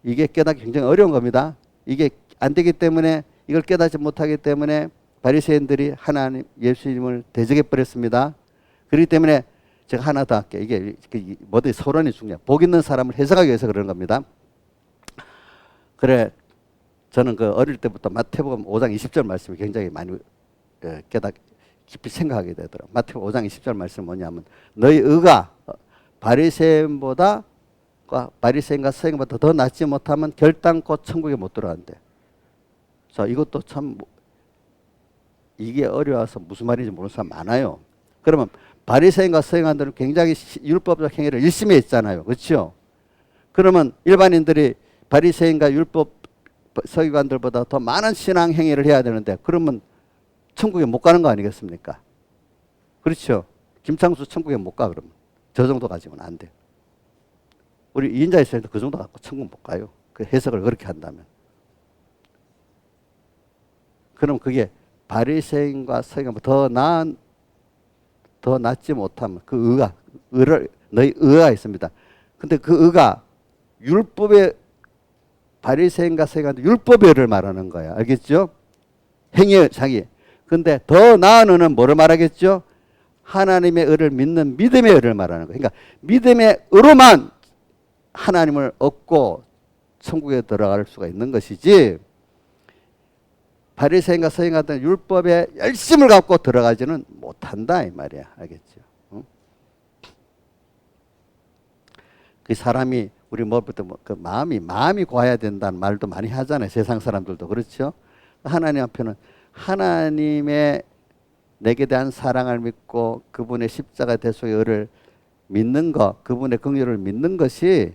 이게 깨닫기 굉장히 어려운 겁니다. 이게 안 되기 때문에 이걸 깨닫지 못하기 때문에 바리새인들이 하나님 예수님을 대적해 버렸습니다. 그렇기 때문에 제가 하나 더 할게요. 이게 뭐든 서론이 중요해요. 복 있는 사람을 해석하기 위해서 그런 겁니다. 그래 저는 그 어릴 때부터 마태복음 5장 20절 말씀이 굉장히 많이 깊이 생각하게 되더라고요. 마태복음 5장 20절 말씀은 뭐냐면 너희 의가 바리새인과 서기관보다 더 낫지 못하면 결단코 천국에 못 들어간대. 자, 이것도 참 이게 어려워서 무슨 말인지 모르는 사람 많아요. 그러면 바리새인과 서기관들은 굉장히 율법적 행위를 열심히 했잖아요. 그렇죠? 그러면 일반인들이 바리새인과 율법 서기관들보다 더 많은 신앙 행위를 해야 되는데 그러면 천국에 못 가는 거 아니겠습니까? 그렇죠? 김창수 천국에 못 가 그러면. 저 정도 가지고는 안 돼. 우리 이인자 있어도 그 정도 갖고 천국 못 가요. 그 해석을 그렇게 한다면. 그럼 그게 바리새인과 서기관보다 더 낫지 못하면 그 너희 의가 있습니다. 근데 그 의가 율법의 바리새인과 서기관들 율법의 의를 말하는 거야. 알겠죠? 행위 자기. 근데 더 나은 의는 뭐를 말하겠죠? 하나님의 의를 믿는 믿음의 의를 말하는 거예요. 그러니까 믿음의 의로만 하나님을 얻고 천국에 들어갈 수가 있는 것이지 바리새인과 서기관들은 율법에 열심을 갖고 들어가지는 못한다 이 말이야. 알겠죠? 응? 그 사람이 우리 그 마음이 고와야 된다는 말도 많이 하잖아요. 세상 사람들도 그렇죠. 하나님 앞에는 하나님의 내게 대한 사랑을 믿고 그분의 십자가 대속의 의를 믿는 것, 그분의 긍휼을 믿는 것이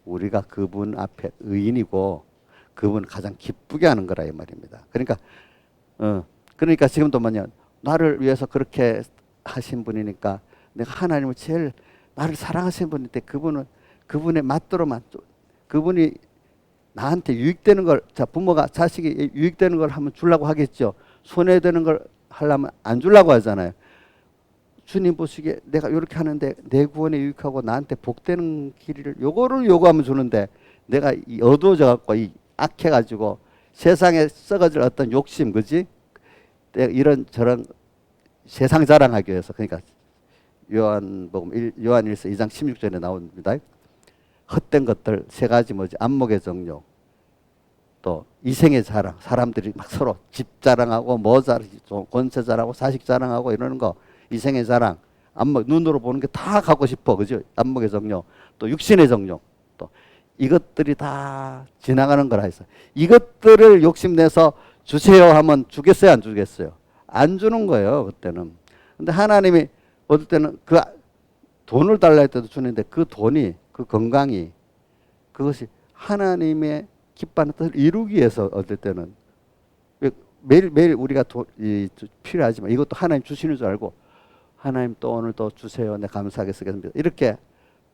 우리가 그분 앞에 의인이고 그분 가장 기쁘게 하는 거라 이 말입니다. 그러니까 지금도 뭐냐 나를 위해서 그렇게 하신 분이니까 내가 하나님을 제일 나를 사랑하신 분인데 그분의 맛대로만 그분이 나한테 유익되는 걸 부모가 자식이 유익되는 걸 하면 주려고 하겠죠. 손해되는 걸 하려면 안 주려고 하잖아요. 주님 보시기에 내가 이렇게 하는데 내 구원에 유익하고 나한테 복되는 길을 요거를 요구하면 주는데 내가 어두워져 갖고 악해가지고 세상에 썩어질 어떤 욕심 그지? 이런 저런 세상 자랑하기 위해서 그러니까 요한복음 요한일서 2장 16절에 나옵니다. 헛된 것들 세 가지 뭐지? 안목의 정욕 또 이생의 자랑 사람들이 막 서로 집 자랑하고 뭐 자랑하고 권세 자랑하고 자식 자랑하고 이러는 거 이생의 자랑 안목 눈으로 보는 게 다 갖고 싶어 그죠? 안목의 정욕 또 육신의 정욕 또 이것들이 다 지나가는 거라 해서 이것들을 욕심내서 주세요 하면 주겠어요 안 주겠어요? 안 주는 거예요 그때는. 근데 하나님이 어떨 때는 그 돈을 달라 할 때도 주는데 그 돈이 그 건강이 그것이 하나님의 기뻐하는 뜻을 이루기 위해서 어떨 때는 매일 우리가 필요하지만 이것도 하나님 주시는 줄 알고 하나님 또 오늘 또 주세요. 네 감사하게 쓰겠습니다. 이렇게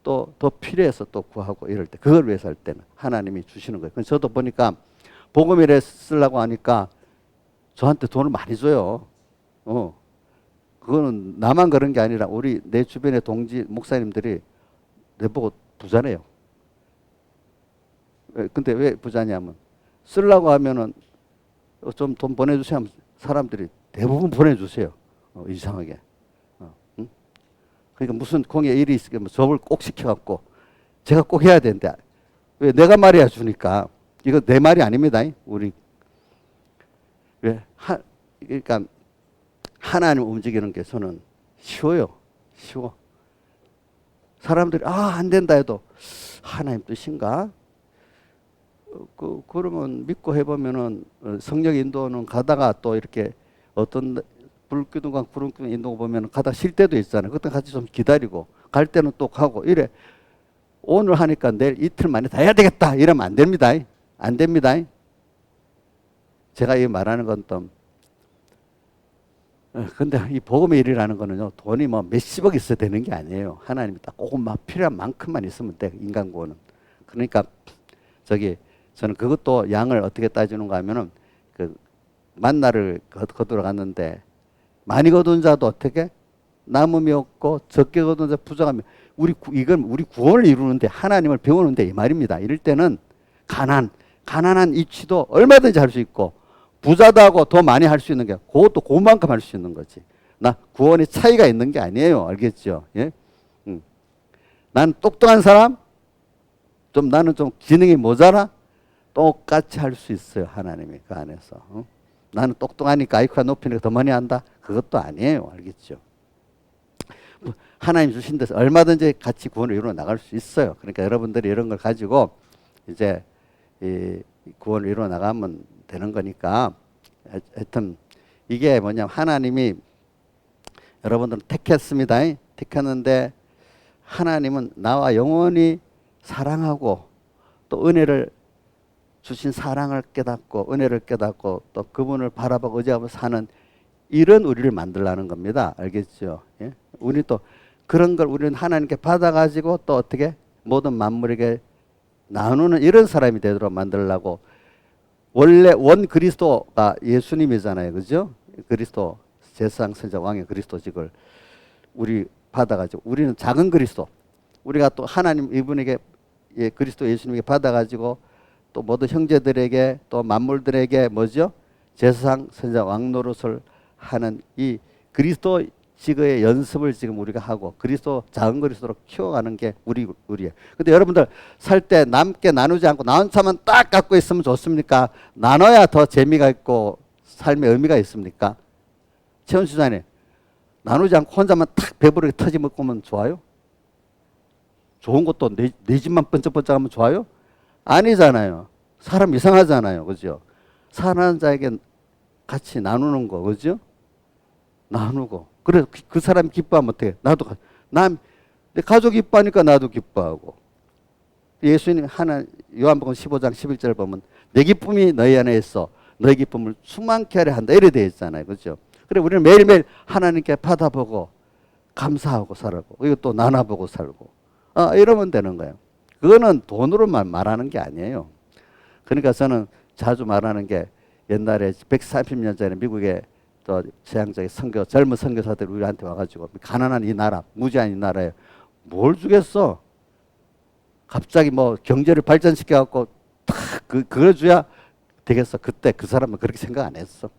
또 더 필요해서 또 구하고 이럴 때 그걸 위해서 할 때는 하나님이 주시는 거예요. 그래서 저도 보니까 복음일에 쓰려고 하니까 저한테 돈을 많이 줘요. 그거는 나만 그런 게 아니라 내 주변의 동지 목사님들이 내보고 부자네요. 근데 왜 부자냐면 쓰려고 하면은 좀 돈 보내주세요 하면 사람들이 대부분 보내주세요. 이상하게. 응? 그러니까 무슨 공예 일이 있으면 저걸 꼭 시켜갖고 제가 꼭 해야 되는데 왜 내가 말해야 주니까 이거 내 말이 아닙니다. 우리 그러니까 하나님 움직이는 게 저는 쉬워요. 쉬워. 사람들이 안 된다 해도 하나님 뜻인가? 그러면 믿고 해보면은 성령 인도는 가다가 또 이렇게 어떤 불기둥과 구름기둥 인도 보면 가다 쉴 때도 있잖아요. 그때 같이 좀 기다리고 갈 때는 또 가고 이래 오늘 하니까 내일 이틀 만에 다 해야 되겠다 이러면 안 됩니다. 안 됩니다. 제가 이 말하는 건 또 근데 이 복음의 일이라는 거는요, 돈이 뭐 몇십억 있어야 되는 게 아니에요. 하나님이 딱 꼭 막 필요한 만큼만 있으면 돼, 인간 구원은. 그러니까 저는 그것도 양을 어떻게 따지는가 하면은 그 만나를 거두러 갔는데 많이 거둔 자도 어떻게 남음이 없고 적게 거둔 자 부족하면 이건 우리 구원을 이루는데 하나님을 배우는데 이 말입니다. 이럴 때는 가난한 이치도 얼마든지 할 수 있고 부자도 하고 더 많이 할 수 있는 게 그것도 그만큼 할 수 있는 거지. 나 구원의 차이가 있는 게 아니에요. 알겠죠? 예? 난 똑똑한 사람, 나는 좀 기능이 모자라, 똑같이 할 수 있어요. 하나님이 그 안에서. 나는 똑똑하니까 IQ가 높으니까 더 많이 한다. 그것도 아니에요. 알겠죠? 하나님 주신 데서 얼마든지 같이 구원을 이루어 나갈 수 있어요. 그러니까 여러분들이 이런 걸 가지고 이제 이 구원을 이루어 나가면 되는 거니까 하여튼 이게 뭐냐면 하나님이 여러분들은 택했습니다. 택했는데 하나님은 나와 영원히 사랑하고 또 은혜를 주신 사랑을 깨닫고 은혜를 깨닫고 또 그분을 바라보고 의지하고 사는 이런 우리를 만들라는 겁니다. 알겠죠? 예? 우리 또 그런 걸 우리는 하나님께 받아가지고 또 어떻게 모든 만물에게 나누는 이런 사람이 되도록 만들려고 원래 원 그리스도가 예수님이잖아요. 그죠? 그리스도 제사장 선지자 왕의 그리스도직을 우리 받아가지고 우리는 작은 그리스도 우리가 또 하나님 이분에게 그리스도 예수님에게 받아가지고 또 모든 형제들에게 또 만물들에게 뭐죠? 제사장 선지자 왕 노릇을 하는 이 그리스도 지거의 연습을 지금 우리가 하고 그리스도 작은 그리스도로 키워가는 게 우리예요. 근데 여러분들 살 때 남게 나누지 않고 나 혼자만 딱 갖고 있으면 좋습니까? 나눠야 더 재미가 있고 삶의 의미가 있습니까? 최원 수장님, 나누지 않고 혼자만 탁 배부르게 터지 먹으면 좋아요? 좋은 것도 내 집만 번쩍번쩍하면 좋아요? 아니잖아요. 사람 이상하잖아요. 그죠? 사랑하는 자에게 같이 나누는 거, 그죠? 나누고. 그래, 그 사람이 기뻐하면 어떡해? 내 가족이 기뻐하니까 나도 기뻐하고. 예수님 요한복음 15장 11절 보면 내 기쁨이 너희 안에 있어. 너희 기쁨을 충만케 하려 한다. 이래 되어 있잖아요. 그죠? 그래, 우리는 매일매일 하나님께 받아보고 감사하고 살고, 이거 또 나눠보고 살고. 이러면 되는 거예요. 그거는 돈으로만 말하는 게 아니에요. 그러니까 저는 자주 말하는 게 옛날에 140년 전에 미국에 또 재앙적인 젊은 선교사들이 우리한테 와가지고 가난한 이 나라, 무지한 이 나라에 뭘 주겠어? 갑자기 뭐 경제를 발전시켜갖고 그걸 줘야 되겠어. 그때 그 사람은 그렇게 생각 안 했어.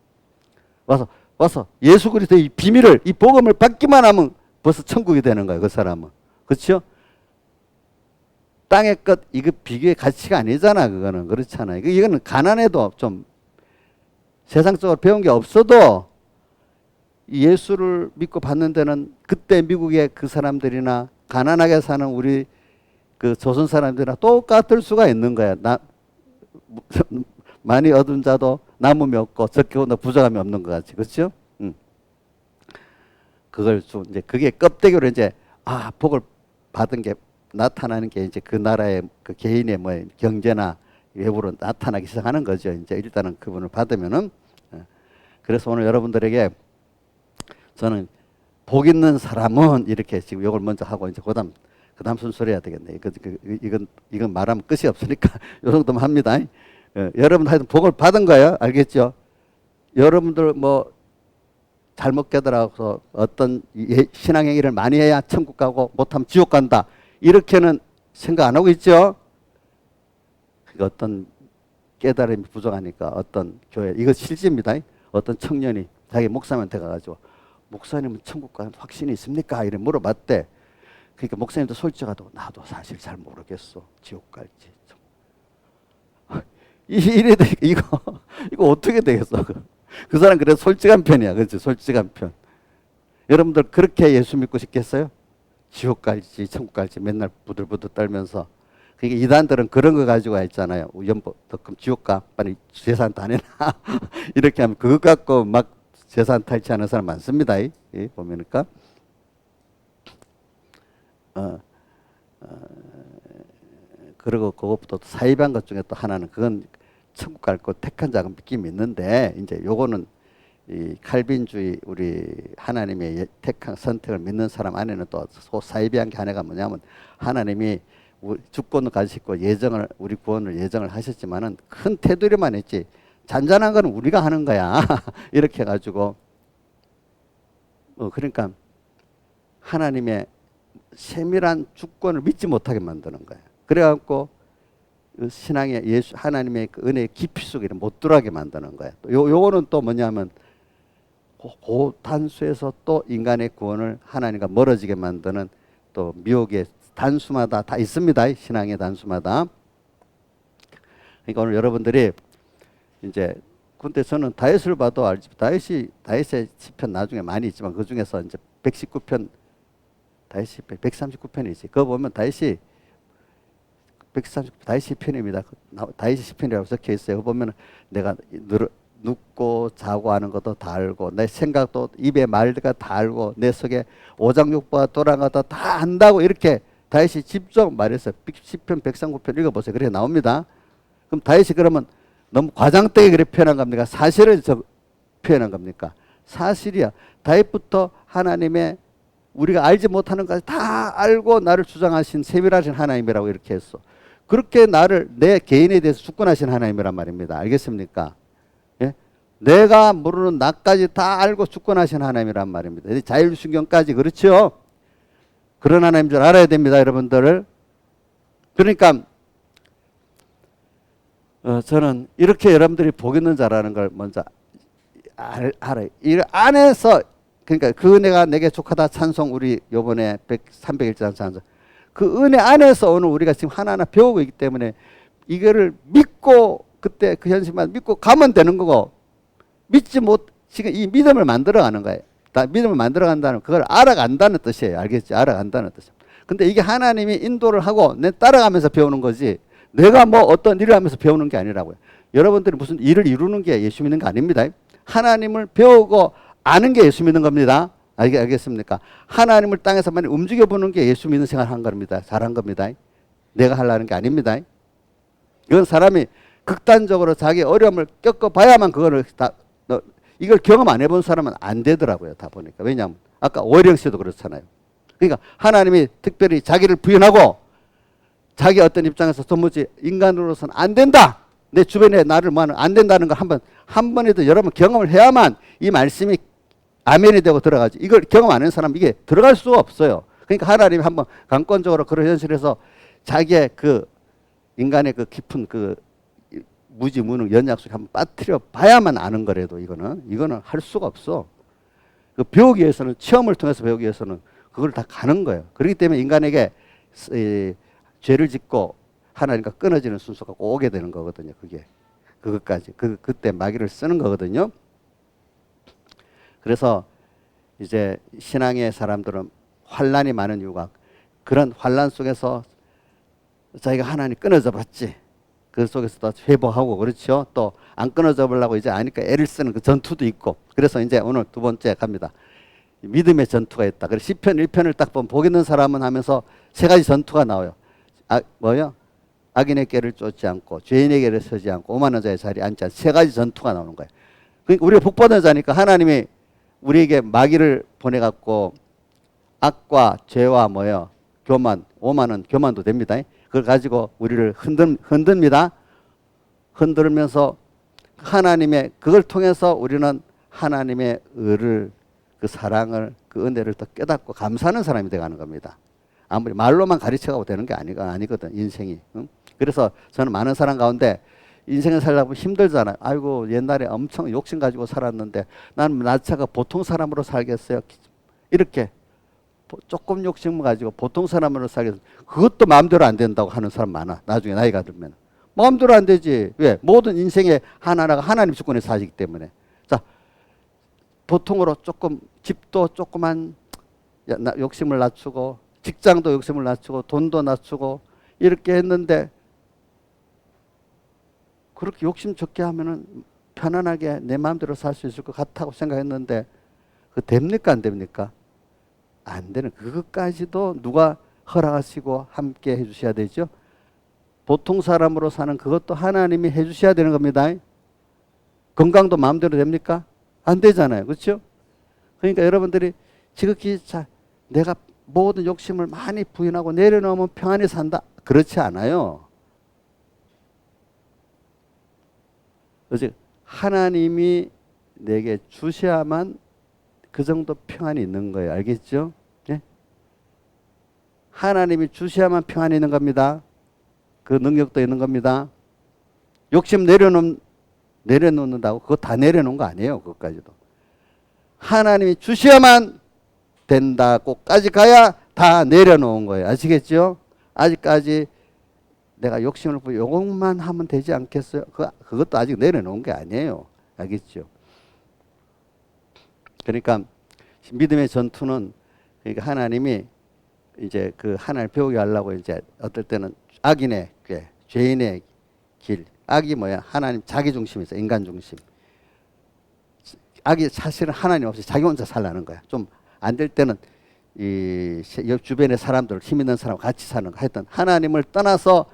와서 예수 그리스도의 이 비밀을, 이 복음을 받기만 하면 벌써 천국이 되는 거예요. 그 사람은. 그렇죠? 땅의 것, 이거 비교의 가치가 아니잖아. 그거는. 그렇잖아요. 이거는 가난해도 좀 세상적으로 배운 게 없어도 예수를 믿고 받는 데는 그때 미국의 그 사람들이나 가난하게 사는 우리 그 조선 사람들이나 똑같을 수가 있는 거야. 많이 얻은 자도 남음이 없고 적게 얻은 부족함이 없는 것 같이. 그렇죠? 그걸 이제 그게 껍데기로 이제 복을 받은 게 나타나는 게 이제 그 나라의 그 개인의 뭐 경제나 외부로 나타나기 시작하는 거죠. 이제 일단은 그분을 받으면은. 그래서 오늘 여러분들에게 저는 복 있는 사람은 이렇게 지금 이걸 먼저 하고 이제 그다음 순서를 해야 되겠네. 이건 말하면 끝이 없으니까 이 정도만 합니다. 여러분 하여튼 복을 받은 거예요. 알겠죠? 여러분들 뭐 잘못 깨달아서 어떤 신앙행위를 많이 해야 천국 가고 못하면 지옥 간다. 이렇게는 생각 안 하고 있죠? 어떤 깨달음이 부족하니까 어떤 교회, 이거 실제입니다. 어떤 청년이 자기 목사님한테 가가지고 목사님은 천국 가는 확신이 있습니까? 이래 물어봤대. 그러니까 목사님도 솔직하다고 나도 사실 잘 모르겠어. 지옥 갈지. 이래 이거 어떻게 되겠어? 그 사람 그래도 솔직한 편이야. 그렇지? 솔직한 편. 여러분들 그렇게 예수 믿고 싶겠어요? 지옥 갈지 천국 갈지 맨날 부들부들 떨면서. 그러니까 이단들은 그런 거 가지고 있잖아요. 그럼 지옥 가. 빨리 재산 다 내놔. 이렇게 하면 그거 갖고 막 재산 탈취하는 사람 많습니다. 보면니까. 그리고 그것부터 사이비한 것 중에 또 하나는 그건 천국 갈 거 택한 자가 믿긴 믿는데 이제 요거는 이 칼빈주의 우리 하나님의 택한 선택을 믿는 사람 안에는 또 사이비한 게 하나가 뭐냐면 하나님이 주권을 가지시고 예정을 우리 구원을 예정을 하셨지만은 큰 테두리만 했지 잔잔한 거는 우리가 하는 거야. 이렇게 해가지고 그러니까 하나님의 세밀한 주권을 믿지 못하게 만드는 거예요. 그래갖고 신앙의 예수 하나님의 그 은혜의 깊이 속에 못 들어가게 만드는 거예요. 요거는 또 뭐냐면 그 단수에서 또 인간의 구원을 하나님과 멀어지게 만드는 또 미혹의 단수마다 다 있습니다. 신앙의 단수마다. 그러니까 오늘 여러분들이 이제 근데 저는 다윗을 봐도 알지 다윗의 시편 나중에 많이 있지만 그 중에서 이제 119편 다윗이 139편이지. 그거 보면 다윗이 139 다윗 시편입니다. 다윗 시편이라고 적혀 있어요. 그거 보면 내가 눕고 자고 하는 것도 다 알고 내 생각도 입에 말가 다 알고 내 속에 오장육부가 돌아간 것도 다 안다고 이렇게 다윗이 직접 말했어요. 시편 139편 읽어보세요. 그렇게 나옵니다. 그럼 다윗이 그러면 너무 과장되게 그렇게 표현한 겁니까? 사실을 표현한 겁니까? 사실이야. 다윗부터 하나님의 우리가 알지 못하는 것까지 다 알고 나를 주장하신 세밀하신 하나님이라고 이렇게 했어. 그렇게 나를 내 개인에 대해서 주권하신 하나님이란 말입니다. 알겠습니까? 예? 내가 모르는 나까지 다 알고 주권하신 하나님이란 말입니다. 자율신경까지 그렇죠? 그런 하나님인 줄 알아야 됩니다, 여러분들. 그러니까 저는 이렇게 여러분들이 복 있는 자라는 걸 먼저 알아요. 이 안에서 그러니까 그 은혜가 내게 족하다 찬송 우리 요번에 301장 찬송 그 은혜 안에서 오늘 우리가 지금 하나하나 배우고 있기 때문에 이거를 믿고 그때 그 현실만 믿고 가면 되는 거고 믿지 못 지금 이 믿음을 만들어가는 거예요. 다 믿음을 만들어간다는 그걸 알아간다는 뜻이에요. 알겠지? 알아간다는 뜻이에요. 근데 이게 하나님이 인도를 하고 내 따라가면서 배우는 거지 내가 뭐 어떤 일을 하면서 배우는 게 아니라고요. 여러분들이 무슨 일을 이루는 게 예수 믿는 거 아닙니다. 하나님을 배우고 아는 게 예수 믿는 겁니다. 알겠습니까? 하나님을 땅에서 많이 움직여보는 게 예수 믿는 생활 한 겁니다. 잘한 겁니다. 내가 하려는 게 아닙니다. 이건 사람이 극단적으로 자기 어려움을 겪어봐야만 그거를 이걸 경험 안 해본 사람은 안 되더라고요. 다 보니까. 왜냐하면 아까 오해령 씨도 그렇잖아요. 그러니까 하나님이 특별히 자기를 부인하고 자기 어떤 입장에서 도무지 인간으로서는 안 된다. 내 주변에 나를 뭐하는 안 된다는 걸 한 번에도 여러 번 경험을 해야만 이 말씀이 아멘이 되고 들어가지. 이걸 경험 안 하는 사람 이게 들어갈 수가 없어요. 그러니까 하나님이 한번 강권적으로 그런 현실에서 자기의 그 인간의 그 깊은 그 무지 무능 연약 속에 한번 빠뜨려 봐야만 아는 거래도 이거는 할 수가 없어. 그 배우기 위해서는 체험을 통해서 배우기 위해서는 그걸 다 가는 거예요. 그렇기 때문에 인간에게 죄를 짓고 하나님과 끊어지는 순서가 꼭 오게 되는 거거든요. 그것까지 그때 마귀를 쓰는 거거든요. 그래서 이제 신앙의 사람들은 환란이 많은 이유가 그런 환란 속에서 자기가 하나님 끊어져 봤지. 그 속에서 또 회복하고 그렇죠. 또 안 끊어져 보려고 이제 아니까 애를 쓰는 그 전투도 있고. 그래서 이제 오늘 두 번째 갑니다. 믿음의 전투가 있다. 그래서 시편 1편을 딱 보면 복 있는 사람은 하면서 세 가지 전투가 나와요. 뭐요? 악인의 길을 쫓지 않고 죄인의 길을 서지 않고 오만한 자의 자리에 앉지 않고 세 가지 전투가 나오는 거예요. 그러니까 우리가 복받은 자니까 하나님이 우리에게 마귀를 보내갖고 악과 죄와 뭐요? 교만, 오만은 교만도 됩니다. 그걸 가지고 우리를 흔듭니다. 흔들면서 하나님의 그걸 통해서 우리는 하나님의 의를 그 사랑을 그 은혜를 더 깨닫고 감사하는 사람이 되어가는 겁니다. 아무리 말로만 가르쳐가고 되는 게 아니거든 인생이. 응? 그래서 저는 많은 사람 가운데 인생을 살다 보면 힘들잖아요. 아이고 옛날에 엄청 욕심 가지고 살았는데 나는 나차가 보통 사람으로 살겠어요. 이렇게 조금 욕심을 가지고 보통 사람으로 살겠어요. 그것도 마음대로 안 된다고 하는 사람 많아. 나중에 나이가 들면. 마음대로 안 되지. 왜? 모든 인생의 하나하나가 하나님 주권에 사시기 때문에. 자, 보통으로 조금 집도 조그만 욕심을 낮추고 직장도 욕심을 낮추고 돈도 낮추고 이렇게 했는데 그렇게 욕심 적게 하면은 편안하게 내 마음대로 살 수 있을 것 같다고 생각했는데 그 됩니까 안 됩니까? 안 되는 그것까지도 누가 허락하시고 함께 해주셔야 되죠. 보통 사람으로 사는 그것도 하나님이 해주셔야 되는 겁니다. 건강도 마음대로 됩니까? 안 되잖아요. 그렇죠? 그러니까 여러분들이 지극히 내가 모든 욕심을 많이 부인하고 내려놓으면 평안히 산다. 그렇지 않아요. 그렇지? 하나님이 내게 주셔야만 그 정도 평안이 있는 거예요. 알겠죠? 네? 하나님이 주셔야만 평안이 있는 겁니다. 그 능력도 있는 겁니다. 욕심 내려놓는다고 그거 다 내려놓은 거 아니에요. 그것까지도. 하나님이 주셔야만 된다고까지 가야 다 내려놓은 거예요. 아시겠죠? 아직까지 내가 욕심을 부리고 요것만 하면 되지 않겠어요? 그것도 아직 내려놓은 게 아니에요. 알겠죠? 그러니까 믿음의 전투는 그러니까 하나님이 이제 그 하나님을 배우게 하려고 이제 어떨 때는 악인의 꾀, 죄인의 길. 악이 뭐야? 하나님 자기 중심이죠. 인간 중심. 악이 사실은 하나님 없이 자기 혼자 살라는 거야. 좀 안 될 때는 이 주변의 사람들, 힘 있는 사람 같이 사는 거. 하여튼 하나님을 떠나서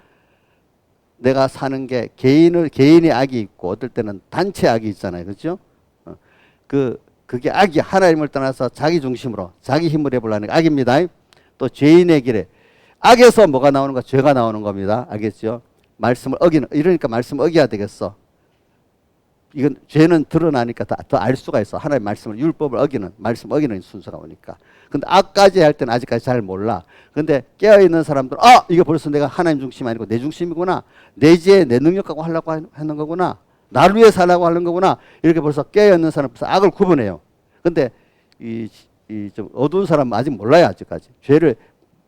내가 사는 게 개인의 악이 있고 어떨 때는 단체 악이 있잖아요. 그렇죠? 그게 악이 하나님을 떠나서 자기 중심으로 자기 힘을 해보려는 게 악입니다. 또 죄인의 길에 악에서 뭐가 나오는 거? 죄가 나오는 겁니다. 알겠죠? 말씀을 어기는, 이러니까 말씀을 어겨야 되겠어. 이건 죄는 드러나니까 더 알 수가 있어. 하나님의 말씀을, 율법을 어기는, 말씀 어기는 순서가 오니까. 근데 악까지 할 때는 아직까지 잘 몰라. 근데 깨어있는 사람들은 이거 벌써 내가 하나님 중심이 아니고 내 중심이구나. 내 지혜, 내 능력 갖고 하려고 하는 거구나. 나를 위해 살라고 하는 거구나. 이렇게 벌써 깨어있는 사람은 벌써 악을 구분해요. 근데 좀 어두운 사람은 아직 몰라요. 아직까지. 죄를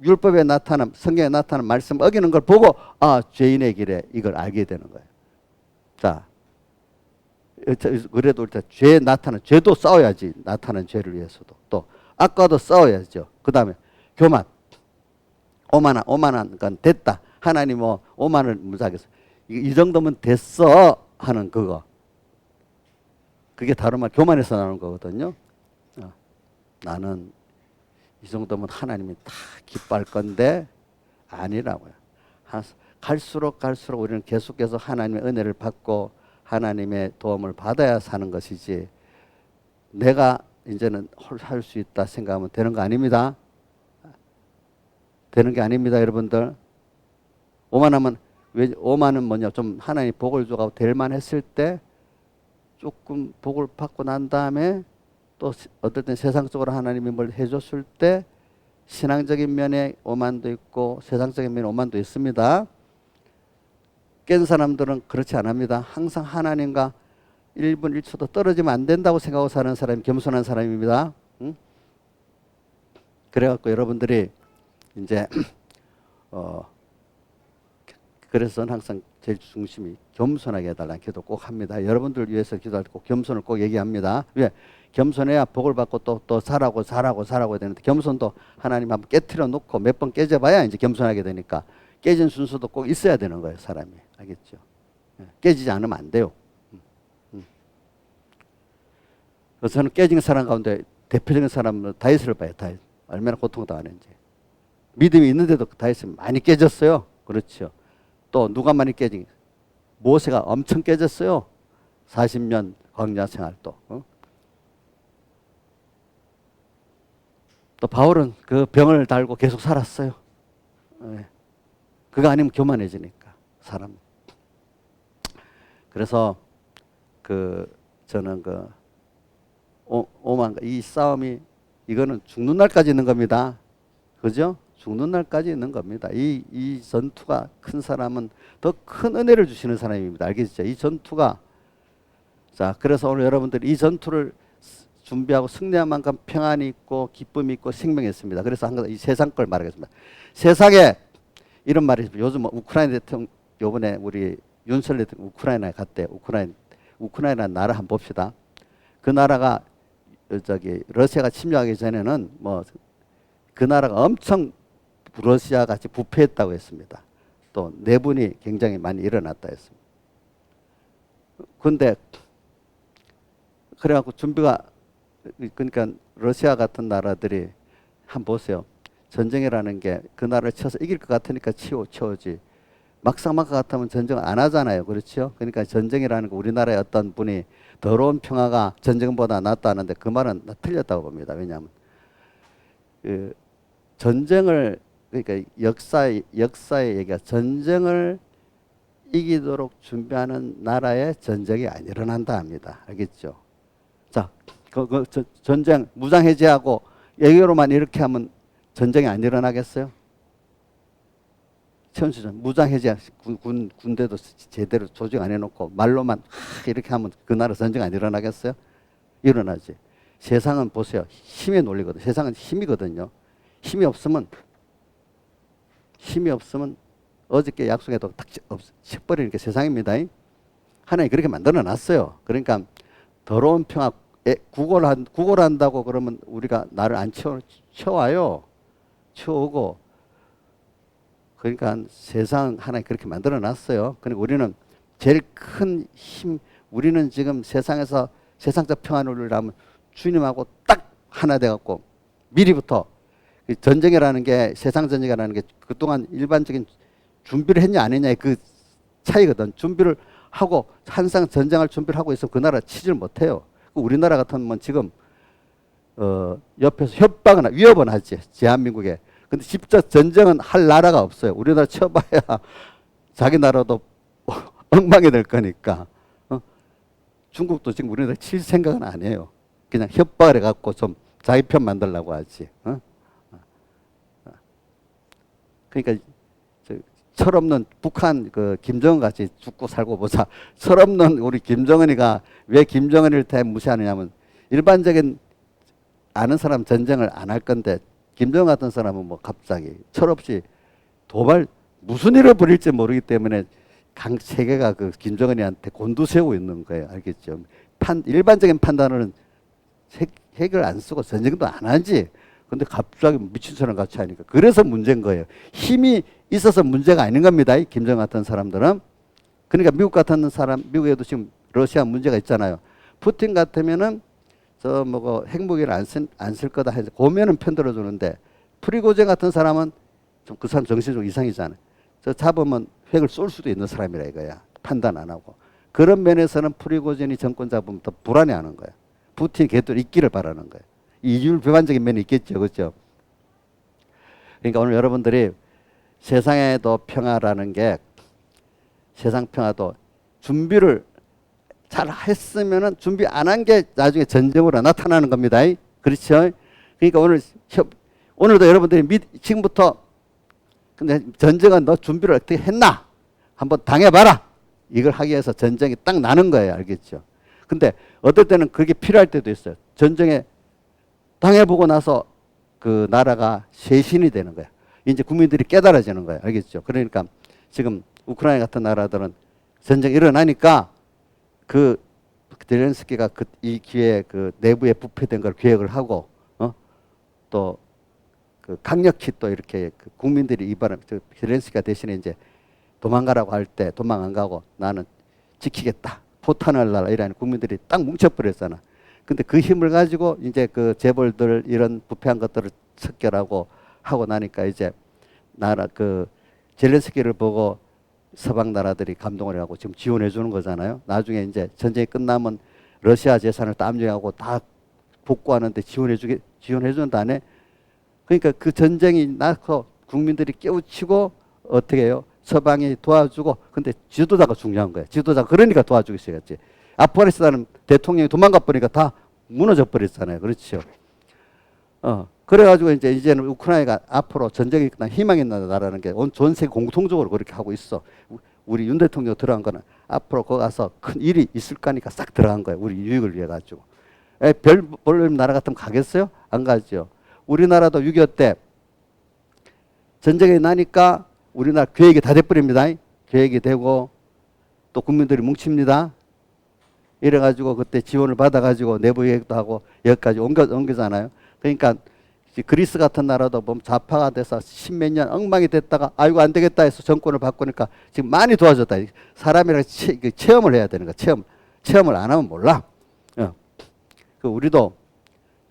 율법에 나타난, 성경에 나타난 말씀 어기는 걸 보고 죄인의 길에 이걸 알게 되는 거예요. 자, 그래도 일단 죄에 나타난, 죄도 싸워야지. 나타난 죄를 위해서도. 또 악과도 싸워야죠. 그 다음에 교만. 오만한 건 됐다. 하나님 오만을 무사하겠어. 이 정도면 됐어 하는 그거. 그게 다른 말 교만에서 나오는 거거든요. 나는 이 정도면 하나님이 다 기뻐할 건데 아니라고요. 갈수록 우리는 계속해서 하나님의 은혜를 받고 하나님의 도움을 받아야 사는 것이지 내가 이제는 할 수 있다 생각하면 되는 거 아닙니다. 되는 게 아닙니다, 여러분들. 오만하면 오만은 뭐냐? 좀 하나님 복을 줘가고 될만 했을 때 조금 복을 받고 난 다음에 또 어떨 땐 세상적으로 하나님이 뭘 해줬을 때 신앙적인 면에 오만도 있고 세상적인 면에 오만도 있습니다. 깬 사람들은 그렇지 않습니다. 항상 하나님과 1분 1초도 떨어지면 안 된다고 생각하고 사는 사람이 겸손한 사람입니다. 응? 그래갖고 여러분들이 이제 그래서 저는 항상 제일 중심이 겸손하게 해달라는 기도 꼭 합니다. 여러분들 위해서 기도할 때 꼭 겸손을 꼭 얘기합니다. 왜? 겸손해야 복을 받고 또 잘하고 되는데 겸손도 하나님 한번 깨트려 놓고 몇 번 깨져봐야 이제 겸손하게 되니까 깨진 순서도 꼭 있어야 되는 거예요. 사람이. 알겠죠? 깨지지 않으면 안 돼요. 그래서 저는 깨진 사람 가운데 대표적인 사람은 다윗을 봐요. 다윗. 얼마나 고통당하는지. 믿음이 있는데도 다윗은 많이 깨졌어요. 그렇죠. 또 누가 많이 깨진? 모세가 엄청 깨졌어요. 40년 광야 생활도. 또 바울은 그 병을 달고 계속 살았어요. 그거 아니면 교만해지니까 사람. 그래서 저는 오만 이 싸움이 이거는 죽는 날까지 있는 겁니다. 그죠? 죽는 날까지 있는 겁니다. 이 전투가 큰 사람은 더 큰 은혜를 주시는 사람입니다. 알겠죠? 이 전투가 자 그래서 오늘 여러분들이 이 전투를 준비하고 승리한 만큼 평안이 있고 기쁨이 있고 생명이 있습니다. 그래서 항상 이 세상 걸 말하겠습니다. 세상에 이런 말이 요즘 우크라이나 대통령 요번에 우리 윤석열 대통령 우크라이나에 갔대. 우크라이나 나라 한번 봅시다. 그 나라가 러시아가 침략하기 전에는 그 나라가 엄청 러시아 같이 부패했다고 했습니다. 또 내분이 굉장히 많이 일어났다 했습니다. 근데 그래갖고 그러니까 러시아 같은 나라들이 한번 보세요. 전쟁이라는 게 그 나라를 쳐서 이길 것 같으니까 치우지. 막상막하 같으면 전쟁을 안 하잖아요. 그렇죠? 그러니까 전쟁이라는 거 우리나라의 어떤 분이 더러운 평화가 전쟁보다 낫다는데 그 말은 틀렸다고 봅니다. 왜냐하면 그 전쟁을 그러니까 역사의 얘기가 전쟁을 이기도록 준비하는 나라에 전쟁이 안 일어난다 합니다. 알겠죠? 자, 전쟁 무장 해제하고 얘기로만 이렇게 하면 전쟁이 안 일어나겠어요? 천수전 무장 해제 군대도 제대로 조직 안 해놓고 말로만 이렇게 하면 그 나라 전쟁 안 일어나겠어요? 일어나지. 세상은 보세요. 힘의 논리거든. 세상은 힘이거든요. 힘이 없으면 어저께 약속해도 딱 쳐버리는 게 세상입니다. 하나님이 그렇게 만들어 놨어요. 그러니까 더러운 평화 구걸한다고 그러면 우리가 나를 안 쳐와요. 쳐오고 그러니까 세상 하나님 그렇게 만들어 놨어요. 그러니까 우리는 제일 큰 힘, 우리는 지금 세상에서 세상적 평안을 누리려면 주님하고 딱 하나 돼갖고 미리부터 전쟁이라는 게 세상 전쟁이라는 게 그동안 일반적인 준비를 했냐 안 했냐의 그 차이거든. 준비를 하고 항상 전쟁할 준비를 하고 있으면 그 나라 치질 못해요. 우리나라 같으면 지금 옆에서 협박은 위협은 하지 대한민국에. 근데 직접 전쟁은 할 나라가 없어요. 우리나라 쳐봐야 자기 나라도 엉망이 될 거니까. 중국도 지금 우리나라 칠 생각은 안 해요. 그냥 협박을 해갖고 좀 자기 편 만들려고 하지. 그러니까 철없는 북한 그 김정은 같이 죽고 살고 보자. 철없는 우리 김정은이가 왜 김정은을 무시하느냐면 일반적인 아는 사람 전쟁을 안 할 건데 김정은 같은 사람은 뭐 갑자기 철없이 도발 무슨 일을 벌일지 모르기 때문에 강 세계가 그 김정은이한테 곤두세우고 있는 거예요. 알겠죠? 일반적인 판단으로는 핵을 안 쓰고 전쟁도 안 하지. 근데 갑자기 미친처럼 같이 하니까 그래서 문제인 거예요. 힘이 있어서 문제가 아닌 겁니다. 김정은 같은 사람들은. 그러니까 미국 같은 사람, 미국에도 지금 러시아 문제가 있잖아요. 푸틴 같으면은 저 뭐 핵무기를 안 쓸 거다 해서 고면은 편들어 주는데 프리고젠 같은 사람은 좀 그 사람 정신적 이상이잖아요. 저 잡으면 핵을 쏠 수도 있는 사람이라 이거야. 판단 안 하고. 그런 면에서는 프리고젠이 정권 잡으면 더 불안해하는 거야. 푸틴 걔도 있기를 바라는 거예요. 이율 비판적인 면이 있겠죠, 그렇죠? 그러니까 오늘 여러분들이 세상에도 평화라는 게 세상 평화도 준비를 잘 했으면은 준비 안 한 게 나중에 전쟁으로 나타나는 겁니다. 그렇죠? 그러니까 오늘도 여러분들이 지금부터 근데 전쟁은 너 준비를 어떻게 했나? 한번 당해봐라. 이걸 하기 위해서 전쟁이 딱 나는 거예요. 알겠죠? 근데 어떨 때는 그게 필요할 때도 있어요. 전쟁에 당해보고 나서 그 나라가 쇄신이 되는 거야. 이제 국민들이 깨달아지는 거야. 알겠죠? 그러니까 지금 우크라이나 같은 나라들은 전쟁이 일어나니까 그 젤렌스키가 이 기회에 그 내부에 부패된 걸 기획을 하고 또 그 강력히 또 이렇게 그 국민들이 이발을 젤렌스키가 대신에 이제 도망가라고 할 때 도망 안 가고 나는 지키겠다. 포탄을 날라 이라는 국민들이 딱 뭉쳐버렸잖아. 근데 그 힘을 가지고 이제 그 재벌들 이런 부패한 것들을 척결하고 하고 나니까 이제 나라 그 젤렌스키를 보고 서방 나라들이 감동을 하고 지금 지원해 주는 거잖아요. 나중에 이제 전쟁이 끝나면 러시아 재산을 다 압류하고 다 복구하는데 지원해 준다네. 그러니까 그 전쟁이 나서 국민들이 깨우치고 어떻게 해요? 서방이 도와주고 근데 지도자가 중요한 거예요. 지도자 그러니까 도와주고 있어야지. 아프가니스탄은 대통령이 도망가 버리니까 다 무너져 버렸잖아요. 그렇죠. 그래가지고 이제는 우크라이나가 앞으로 전쟁이 끝나 희망이 있는 나라는 게 전 세계 공통적으로 그렇게 하고 있어. 우리 윤 대통령 들어간 거는 앞으로 거기 가서 큰 일이 있을 거니까 싹 들어간 거예요. 우리 유익을 위해 가지고. 별 나라 같으면 가겠어요? 안 가죠. 우리나라도 6.25 때 전쟁이 나니까 우리나라 계획이 다 돼버립니다. 계획이 되고 또 국민들이 뭉칩니다. 이래가지고 그때 지원을 받아가지고 내부 계획도 하고 여기까지 옮겨잖아요. 그러니까 그리스 같은 나라도 보면 좌파가 돼서 십몇 년 엉망이 됐다가 아이고 안 되겠다 해서 정권을 바꾸니까 지금 많이 도와줬다. 사람이랑 체험을 해야 되는 거야. 체험을 안 하면 몰라. 우리도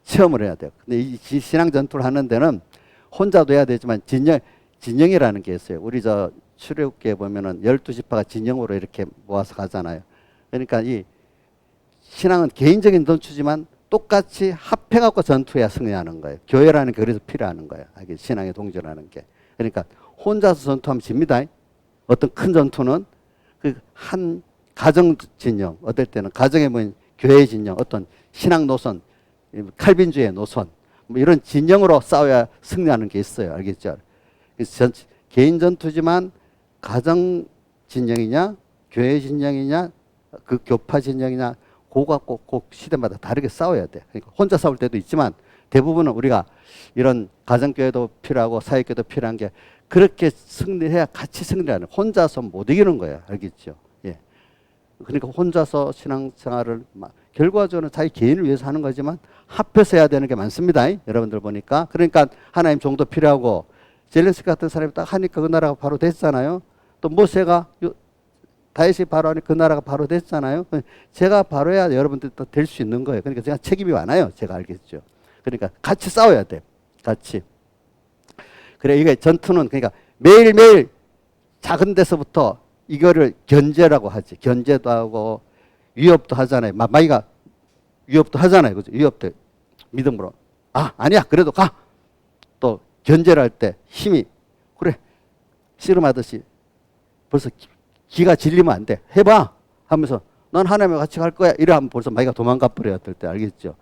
체험을 해야 돼요. 근데 이 신앙 전투를 하는 데는 혼자도 해야 되지만 진영이라는 게 있어요. 우리 출애굽기에 보면은 12지파가 진영으로 이렇게 모아서 가잖아요. 그러니까 이 신앙은 개인적인 전투지만 똑같이 합해갖고 전투해야 승리하는 거예요. 교회라는 게 그래서 필요하는 거예요. 신앙의 동조라는 게. 그러니까 혼자서 전투하면 집니다. 어떤 큰 전투는 그 한 가정 진영, 어떨 때는 가정에 모인 교회 진영, 어떤 신앙 노선, 칼빈주의 노선, 뭐 이런 진영으로 싸워야 승리하는 게 있어요. 알겠죠? 그래서 개인 전투지만 가정 진영이냐, 교회 진영이냐, 그 교파 진영이냐, 그거 갖고 꼭 시대마다 다르게 싸워야 돼. 그러니까 혼자 싸울 때도 있지만 대부분은 우리가 이런 가정교회도 필요하고 사회교회도 필요한 게 그렇게 승리해야 같이 승리하는, 혼자서 못 이기는 거예요. 알겠죠? 예. 그러니까 혼자서 신앙생활을 결과적으로 자기 개인을 위해서 하는 거지만 합해서 해야 되는 게 많습니다. 여러분들 보니까. 그러니까 하나님 종도 필요하고 젤레스키 같은 사람이 딱 하니까 그 나라가 바로 됐잖아요. 또 모세가 다윗이 바로 하니 그 나라가 바로 됐잖아요. 제가 바로 해야 여러분들도 될 수 있는 거예요. 그러니까 제가 책임이 많아요. 제가 알겠죠. 그러니까 같이 싸워야 돼. 같이. 그래, 이게 전투는 그러니까 매일매일 작은 데서부터 이거를 견제라고 하지. 견제도 하고 위협도 하잖아요. 마귀가 위협도 하잖아요. 그죠? 위협도 믿음으로. 아니야. 그래도 가. 또 견제를 할 때 힘이, 그래. 씨름하듯이 벌써 기가 질리면 안 돼. 해봐. 하면서 넌 하나님과 같이 갈 거야. 이래 하면 벌써 마귀가 도망가 버려야 될 때 알겠죠?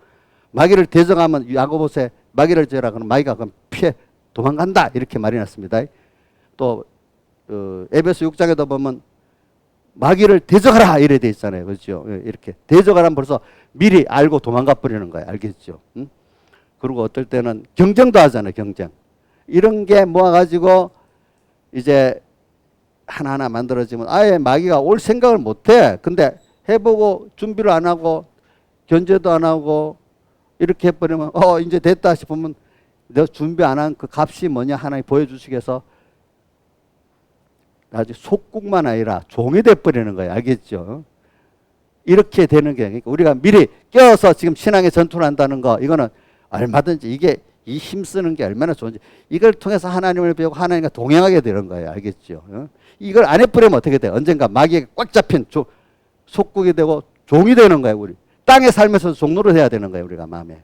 마귀를 대적하면 야고보세 마귀를 지으라 그러면 마귀가 그럼 피해 도망간다. 이렇게 말이 났습니다. 또 에베소 6장에도 보면 마귀를 대적하라 이래 돼 있잖아요. 그렇죠? 이렇게 대적하라면 벌써 미리 알고 도망가 버리는 거예요. 알겠죠? 응? 그리고 어떨 때는 경쟁도 하잖아요. 경쟁. 이런 게 모아가지고 이제 하나하나 만들어지면 아예 마귀가 올 생각을 못해. 근데 해보고 준비를 안 하고 견제도 안 하고 이렇게 해버리면 이제 됐다 싶으면 너 준비 안 한 그 값이 뭐냐 하나님 보여주시겠어. 아주 속국만 아니라 종이 돼버리는 거예요. 알겠죠? 이렇게 되는 게, 그러니까 우리가 미리 껴서 지금 신앙의 전투를 한다는 거, 이거는 얼마든지 이게 이 힘쓰는 게 얼마나 좋은지, 이걸 통해서 하나님을 배우고 하나님과 동행하게 되는 거예요. 알겠죠? 이걸 안 해버리면 어떻게 돼요? 언젠가 마귀에게 꽉 잡힌 속국이 되고 종이 되는 거예요. 우리 땅에 살면서 종로를 해야 되는 거예요. 우리가 마음에.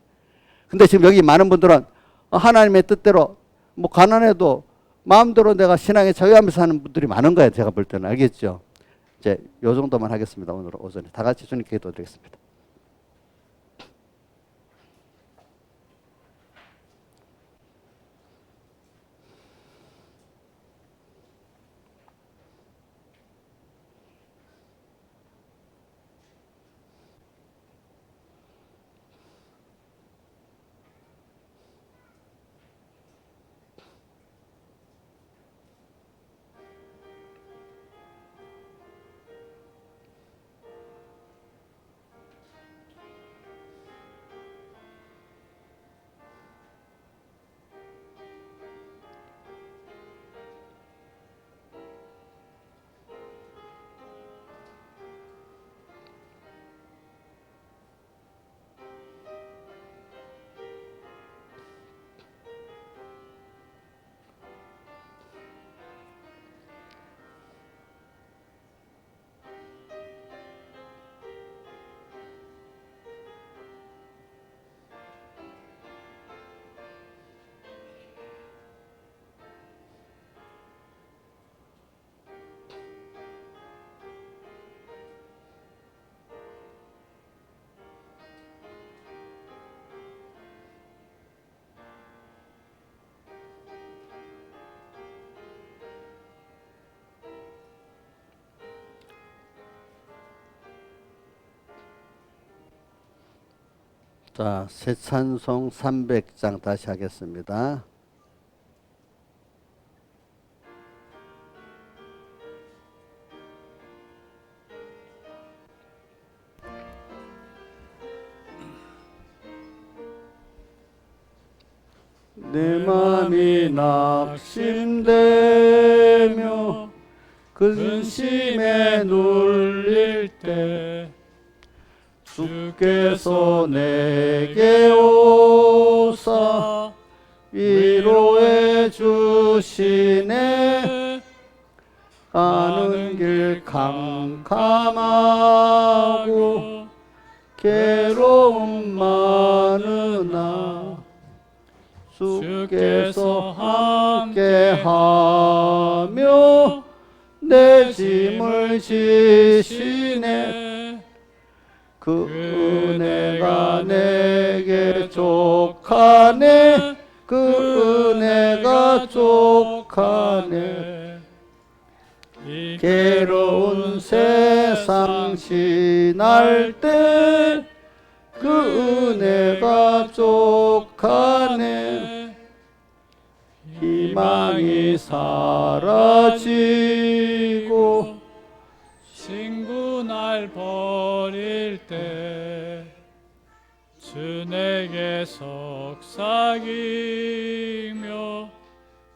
근데 지금 여기 많은 분들은 하나님의 뜻대로 뭐 가난해도 마음대로 내가 신앙에 자유하면서 사는 분들이 많은 거예요. 제가 볼 때는. 알겠죠? 이제 요 정도만 하겠습니다. 오늘 오전에. 다 같이 주님께 기도드리겠습니다. 자, 새 찬송 300장 다시 하겠습니다. 내 맘이 낙심되며 근심에 눌릴 때 주께서 내게 오사 위로해 주시네. 캄캄하고 괴로움 많으나 주께서 함께하며 내 짐을 지시네. 그 은혜가 내게 족하네. 그 은혜가 족하네. 이 괴로운 세상 지날 때 그 은혜가 족하네. 희망이 사라지고 친구 날 버릴 때 주 내게 속삭이며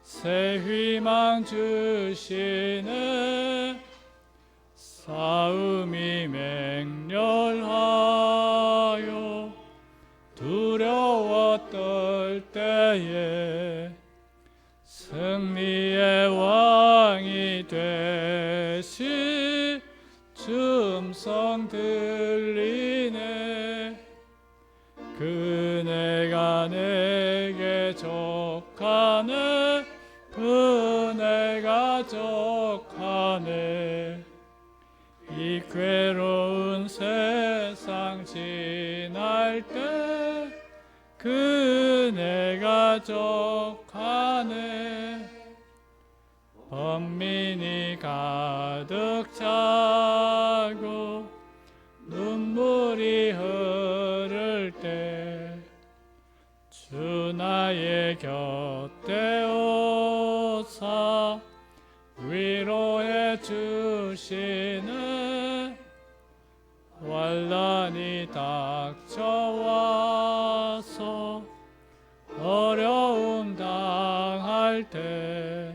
새 희망 주시네. 싸움이 맹렬하여 두려워 떨 때에 승리의 왕이 되시 주 음성 들리네. 그네가 내게 족하네. 그네가 족하네. 이 괴로운 세상 지날 때 그네가 족하네. 번민이 가득 차고 눈물이 흐를 때 주 나의 곁에 오사 위로해 주시네. 환난이 닥쳐와서 어려움 당할 때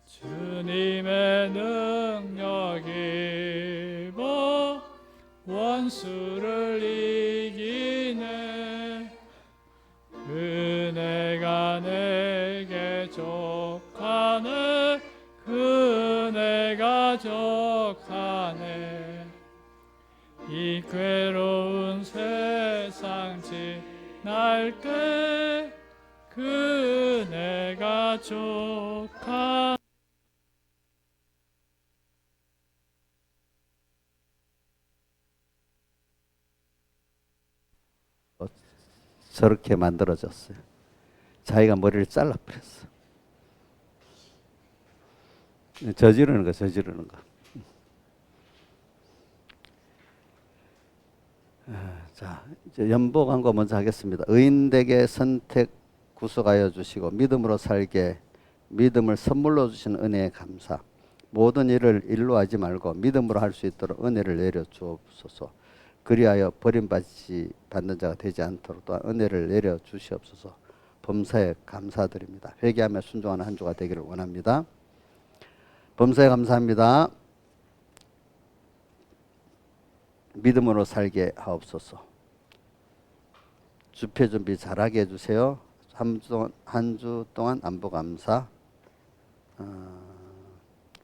주님의 능력 입어 원수를 이기네. 그네가 내게 족하네. 그네가 족하네. 이 괴로운 세상 지날 때 그네가 족하네. 저렇게 만들어졌어요. 자기가 머리를 잘라버렸어. 저지르는 거, 저지르는 거. 자, 이제 연보 광고 먼저 하겠습니다. 의인되게 선택 구속하여 주시고 믿음으로 살게 믿음을 선물로 주신 은혜에 감사. 모든 일을 일로 하지 말고 믿음으로 할 수 있도록 은혜를 내려 주옵소서. 그리하여 버림받지 받는 자가 되지 않도록 또한 은혜를 내려 주시옵소서. 범사에 감사드립니다. 회개하며 순종하는 한 주가 되기를 원합니다. 범사에 감사합니다. 믿음으로 살게 하옵소서. 주표 준비 잘하게 해주세요. 한 주 동안 안보 감사.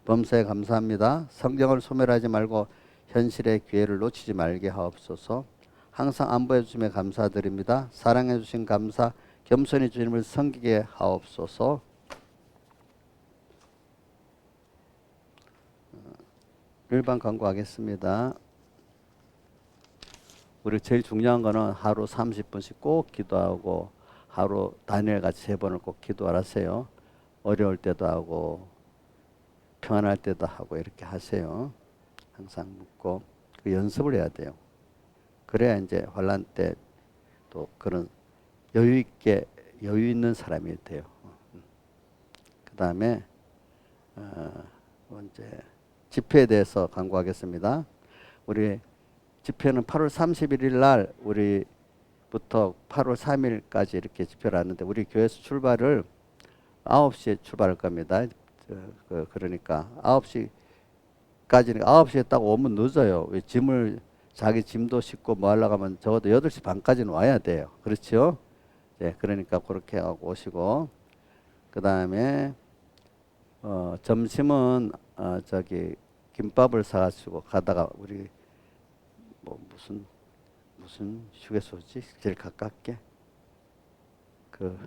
범사에 감사합니다. 성경을 소멸하지 말고 현실의 기회를 놓치지 말게 하옵소서. 항상 안보해 주심에 감사드립니다. 사랑해 주신 감사, 겸손히 주님을 섬기게 하옵소서. 일반 광고하겠습니다. 우리 제일 중요한 거는 하루 30분씩 꼭 기도하고 하루 다니엘같이 3번을 꼭 기도하세요. 어려울 때도 하고 평안할 때도 하고 이렇게 하세요. 항상 묻고 그 연습을 해야 돼요. 그래야 이제 환난 때 또 그런 여유 있는 사람이 돼요. 그 다음에 이제 집회에 대해서 강구하겠습니다. 우리 집회는 8월 31일 날 우리부터 8월 3일까지 이렇게 집회를 하는데 우리 교회에서 출발을 9시에 출발할 겁니다. 그러니까 9시까지는 9시에 딱 오면 늦어요. 자기 짐도 싣고 뭐 하려고 하면 적어도 8시 반까지는 와야 돼요. 그렇죠? 네, 그러니까 그렇게 하고 오시고 그 다음에 점심은 김밥을 사가지고 가다가 우리 뭐 무슨 휴게소지 제일 가깝게 그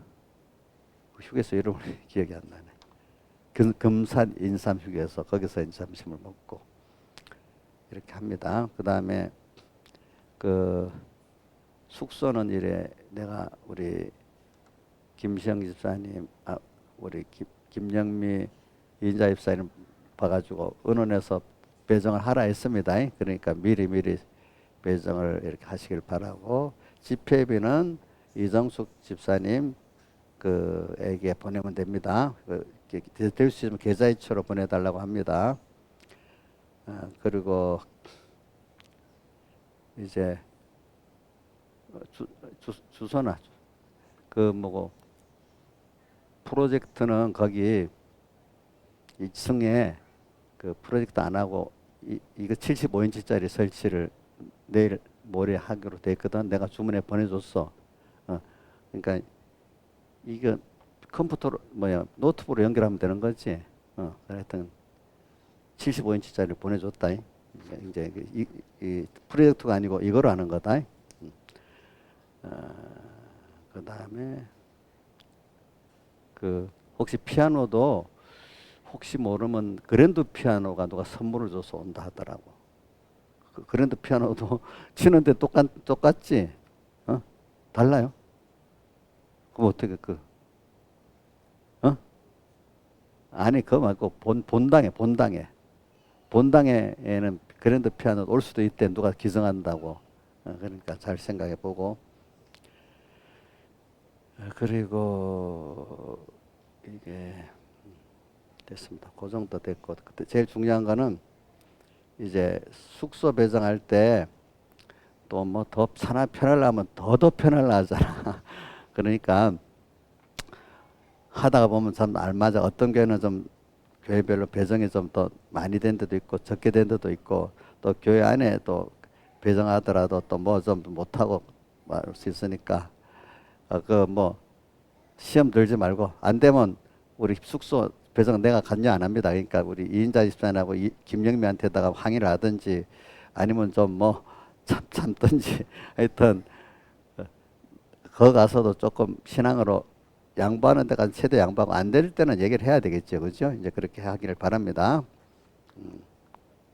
휴게소 이름을 기억이 안 나네. 금산 인삼 휴게소 거기서 이제 점심을 먹고 이렇게 합니다. 그 다음에 그 숙소는 이래 내가 우리 김시영 집사님, 우리 김영미 이인자 집사님 봐가지고 은원에서 배정을 하라 했습니다. 그러니까 미리 배정을 이렇게 하시길 바라고, 집회비는 이정숙 집사님 그에게 보내면 됩니다. 될 수 있으면 계좌이체로 보내달라고 합니다. 그리고 이제 주소나 그 뭐고 프로젝트는 거기 2층에 그 프로젝트 안 하고 이거 75인치짜리 설치를 내일 모레 하기로 돼 있거든. 내가 주문해 보내줬어. 그러니까 이거 컴퓨터로 노트북으로 연결하면 되는 거지. 하여튼 75인치짜리 보내줬다. 이제 이 프로젝트가 아니고 이거로 하는 거다. 그 다음에 그 혹시 피아노도 혹시 모르면 그랜드 피아노가 누가 선물을 줘서 온다 하더라고. 그 그랜드 피아노도 치는데 똑같지? 달라요? 그럼 어떻게 아니 그거 말고 본당에는 그랜드 피아노 올 수도 있대. 누가 기증한다고. 그러니까 잘 생각해 보고. 그리고 이게 됐습니다. 그 정도 됐고, 그때 제일 중요한 거는 이제 숙소 배정할 때 또 뭐 더 편하려면 더 편하려 하잖아. 그러니까 하다가 보면 참 알맞아. 어떤 교회는 좀 교회별로 배정이 좀 더 많이 된 데도 있고 적게 된 데도 있고, 또 교회 안에 또 배정하더라도 또 뭐 좀 못하고 말할 수 있으니까 그 뭐 시험 들지 말고, 안 되면 우리 숙소 배정 내가 관여 안 합니다. 그러니까 우리 이인자 집사님하고 김영미한테다가 항의를 하든지 아니면 좀 뭐 참든지 하여튼 거 가서도 조금 신앙으로 양보하는 데가 최대 양보하고, 안 될 때는 얘기를 해야 되겠죠. 그죠? 이제 그렇게 하기를 바랍니다.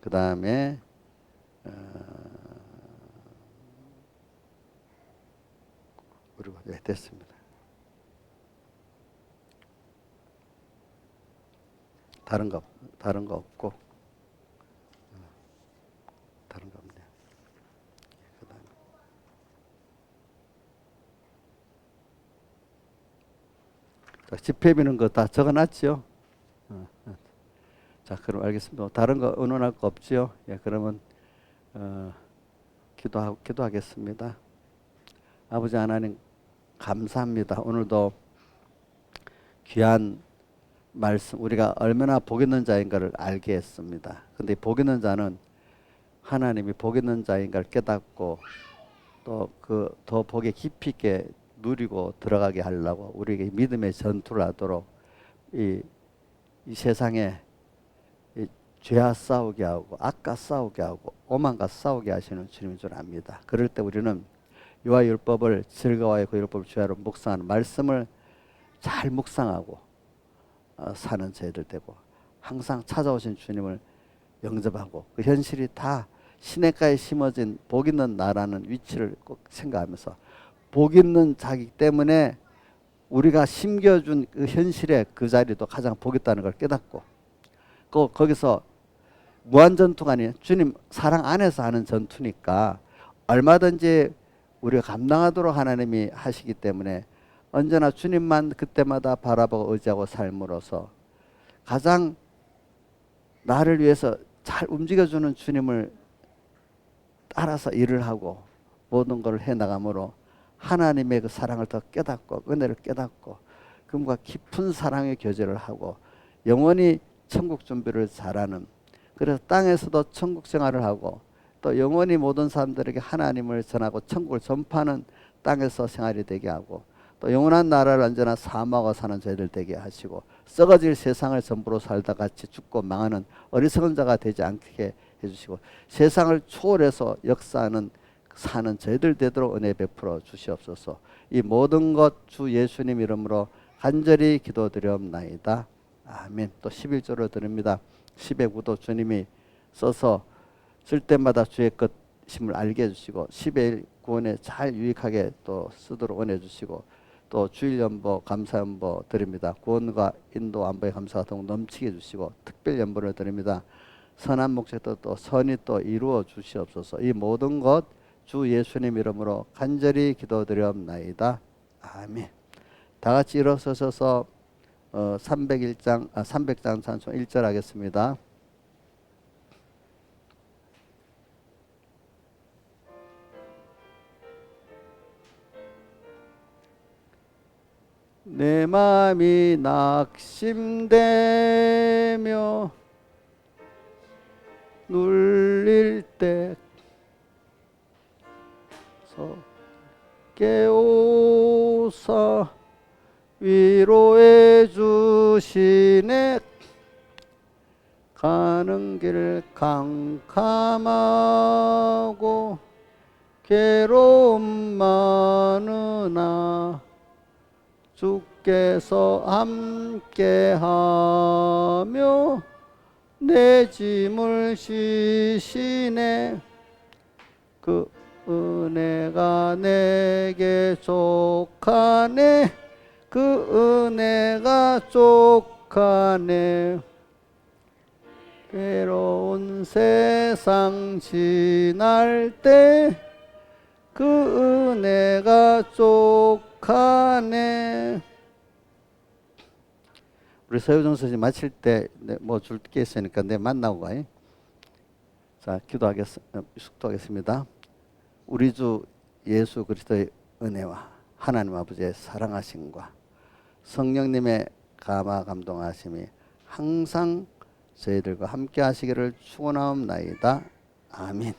그 다음에 그리고 네, 됐습니다. 다른 거 없고, 다른 거 없네요. 그다음에 자, 집회비는 거 다 적어놨죠? 자, 그럼 알겠습니다. 다른 거 의논할 거 없지요? 예, 그러면 기도하겠습니다. 아버지 하나님 감사합니다. 오늘도 귀한 말씀, 우리가 얼마나 복 있는 자인가를 알게 했습니다. 근데 복 있는 자는 하나님이 복 있는 자인가를 깨닫고 또 그 더 복에 깊이 있게 누리고 들어가게 하려고 우리에게 믿음의 전투를 하도록 이 세상에 이 죄와 싸우게 하고 악과 싸우게 하고 오만과 싸우게 하시는 주님인 줄 압니다. 그럴 때 우리는 유아 율법을 즐거워하여 그 율법을 주야로 묵상하는 말씀을 잘 묵상하고 사는 저희들 되고, 항상 찾아오신 주님을 영접하고 그 현실이 다 시냇가에 심어진 복 있는 나라는 위치를 꼭 생각하면서, 복 있는 자기 때문에 우리가 심겨준 그 현실의 그 자리도 가장 복 있다는 걸 깨닫고, 거기서 무한 전투가 아니에요. 주님 사랑 안에서 하는 전투니까 얼마든지 우리가 감당하도록 하나님이 하시기 때문에 언제나 주님만 그때마다 바라보고 의지하고 삶으로써 가장 나를 위해서 잘 움직여주는 주님을 따라서 일을 하고 모든 걸 해나감으로 하나님의 그 사랑을 더 깨닫고 은혜를 깨닫고 그분과 깊은 사랑의 교제를 하고 영원히 천국 준비를 잘하는, 그래서 땅에서도 천국 생활을 하고 또 영원히 모든 사람들에게 하나님을 전하고 천국을 전파하는 땅에서 생활이 되게 하고, 또 영원한 나라를 언제나 사모하고 사는 저희들 되게 하시고 썩어질 세상을 전부로 살다 같이 죽고 망하는 어리석은 자가 되지 않게 해주시고 세상을 초월해서 역사하는 사는 저희들 되도록 은혜 베풀어 주시옵소서. 이 모든 것 주 예수님 이름으로 간절히 기도드리옵나이다. 아멘. 또 11조를 드립니다. 10의 구도 주님이 써서 쓸 때마다 주의 것임을 알게 해주시고 10의 구원에 잘 유익하게 또 쓰도록 은혜 주시고 또 주일 연보 감사 연보 드립니다. 구원과 인도 안보의 감사가 더욱 넘치게 해주시고 특별 연보를 드립니다. 선한 목적도 또 선이 또 이루어 주시옵소서. 이 모든 것 주 예수님 이름으로 간절히 기도드리옵나이다. 아멘. 다 같이 일어서셔서 300장 찬송 1절 하겠습니다. 내 마음이 낙심되며 눌릴 때 깨우사 위로해 주시네. 가는 길 캄캄하고 괴로움 많으나 주께서 함께하며 내 짐을 지시네. 그 은혜가 내게 족하네. 그 은혜가 족하네. 괴로운 세상 지날 때 그 은혜가 족하네. 우리 서유정 선생님 마칠 때 뭐 줄 게 있으니까 내 만나고 가요. 자, 숙도하겠습니다. 우리 주 예수 그리스도의 은혜와 하나님 아버지의 사랑하심과 성령님의 감화 감동하심이 항상 저희들과 함께 하시기를 축원하옵나이다. 아멘.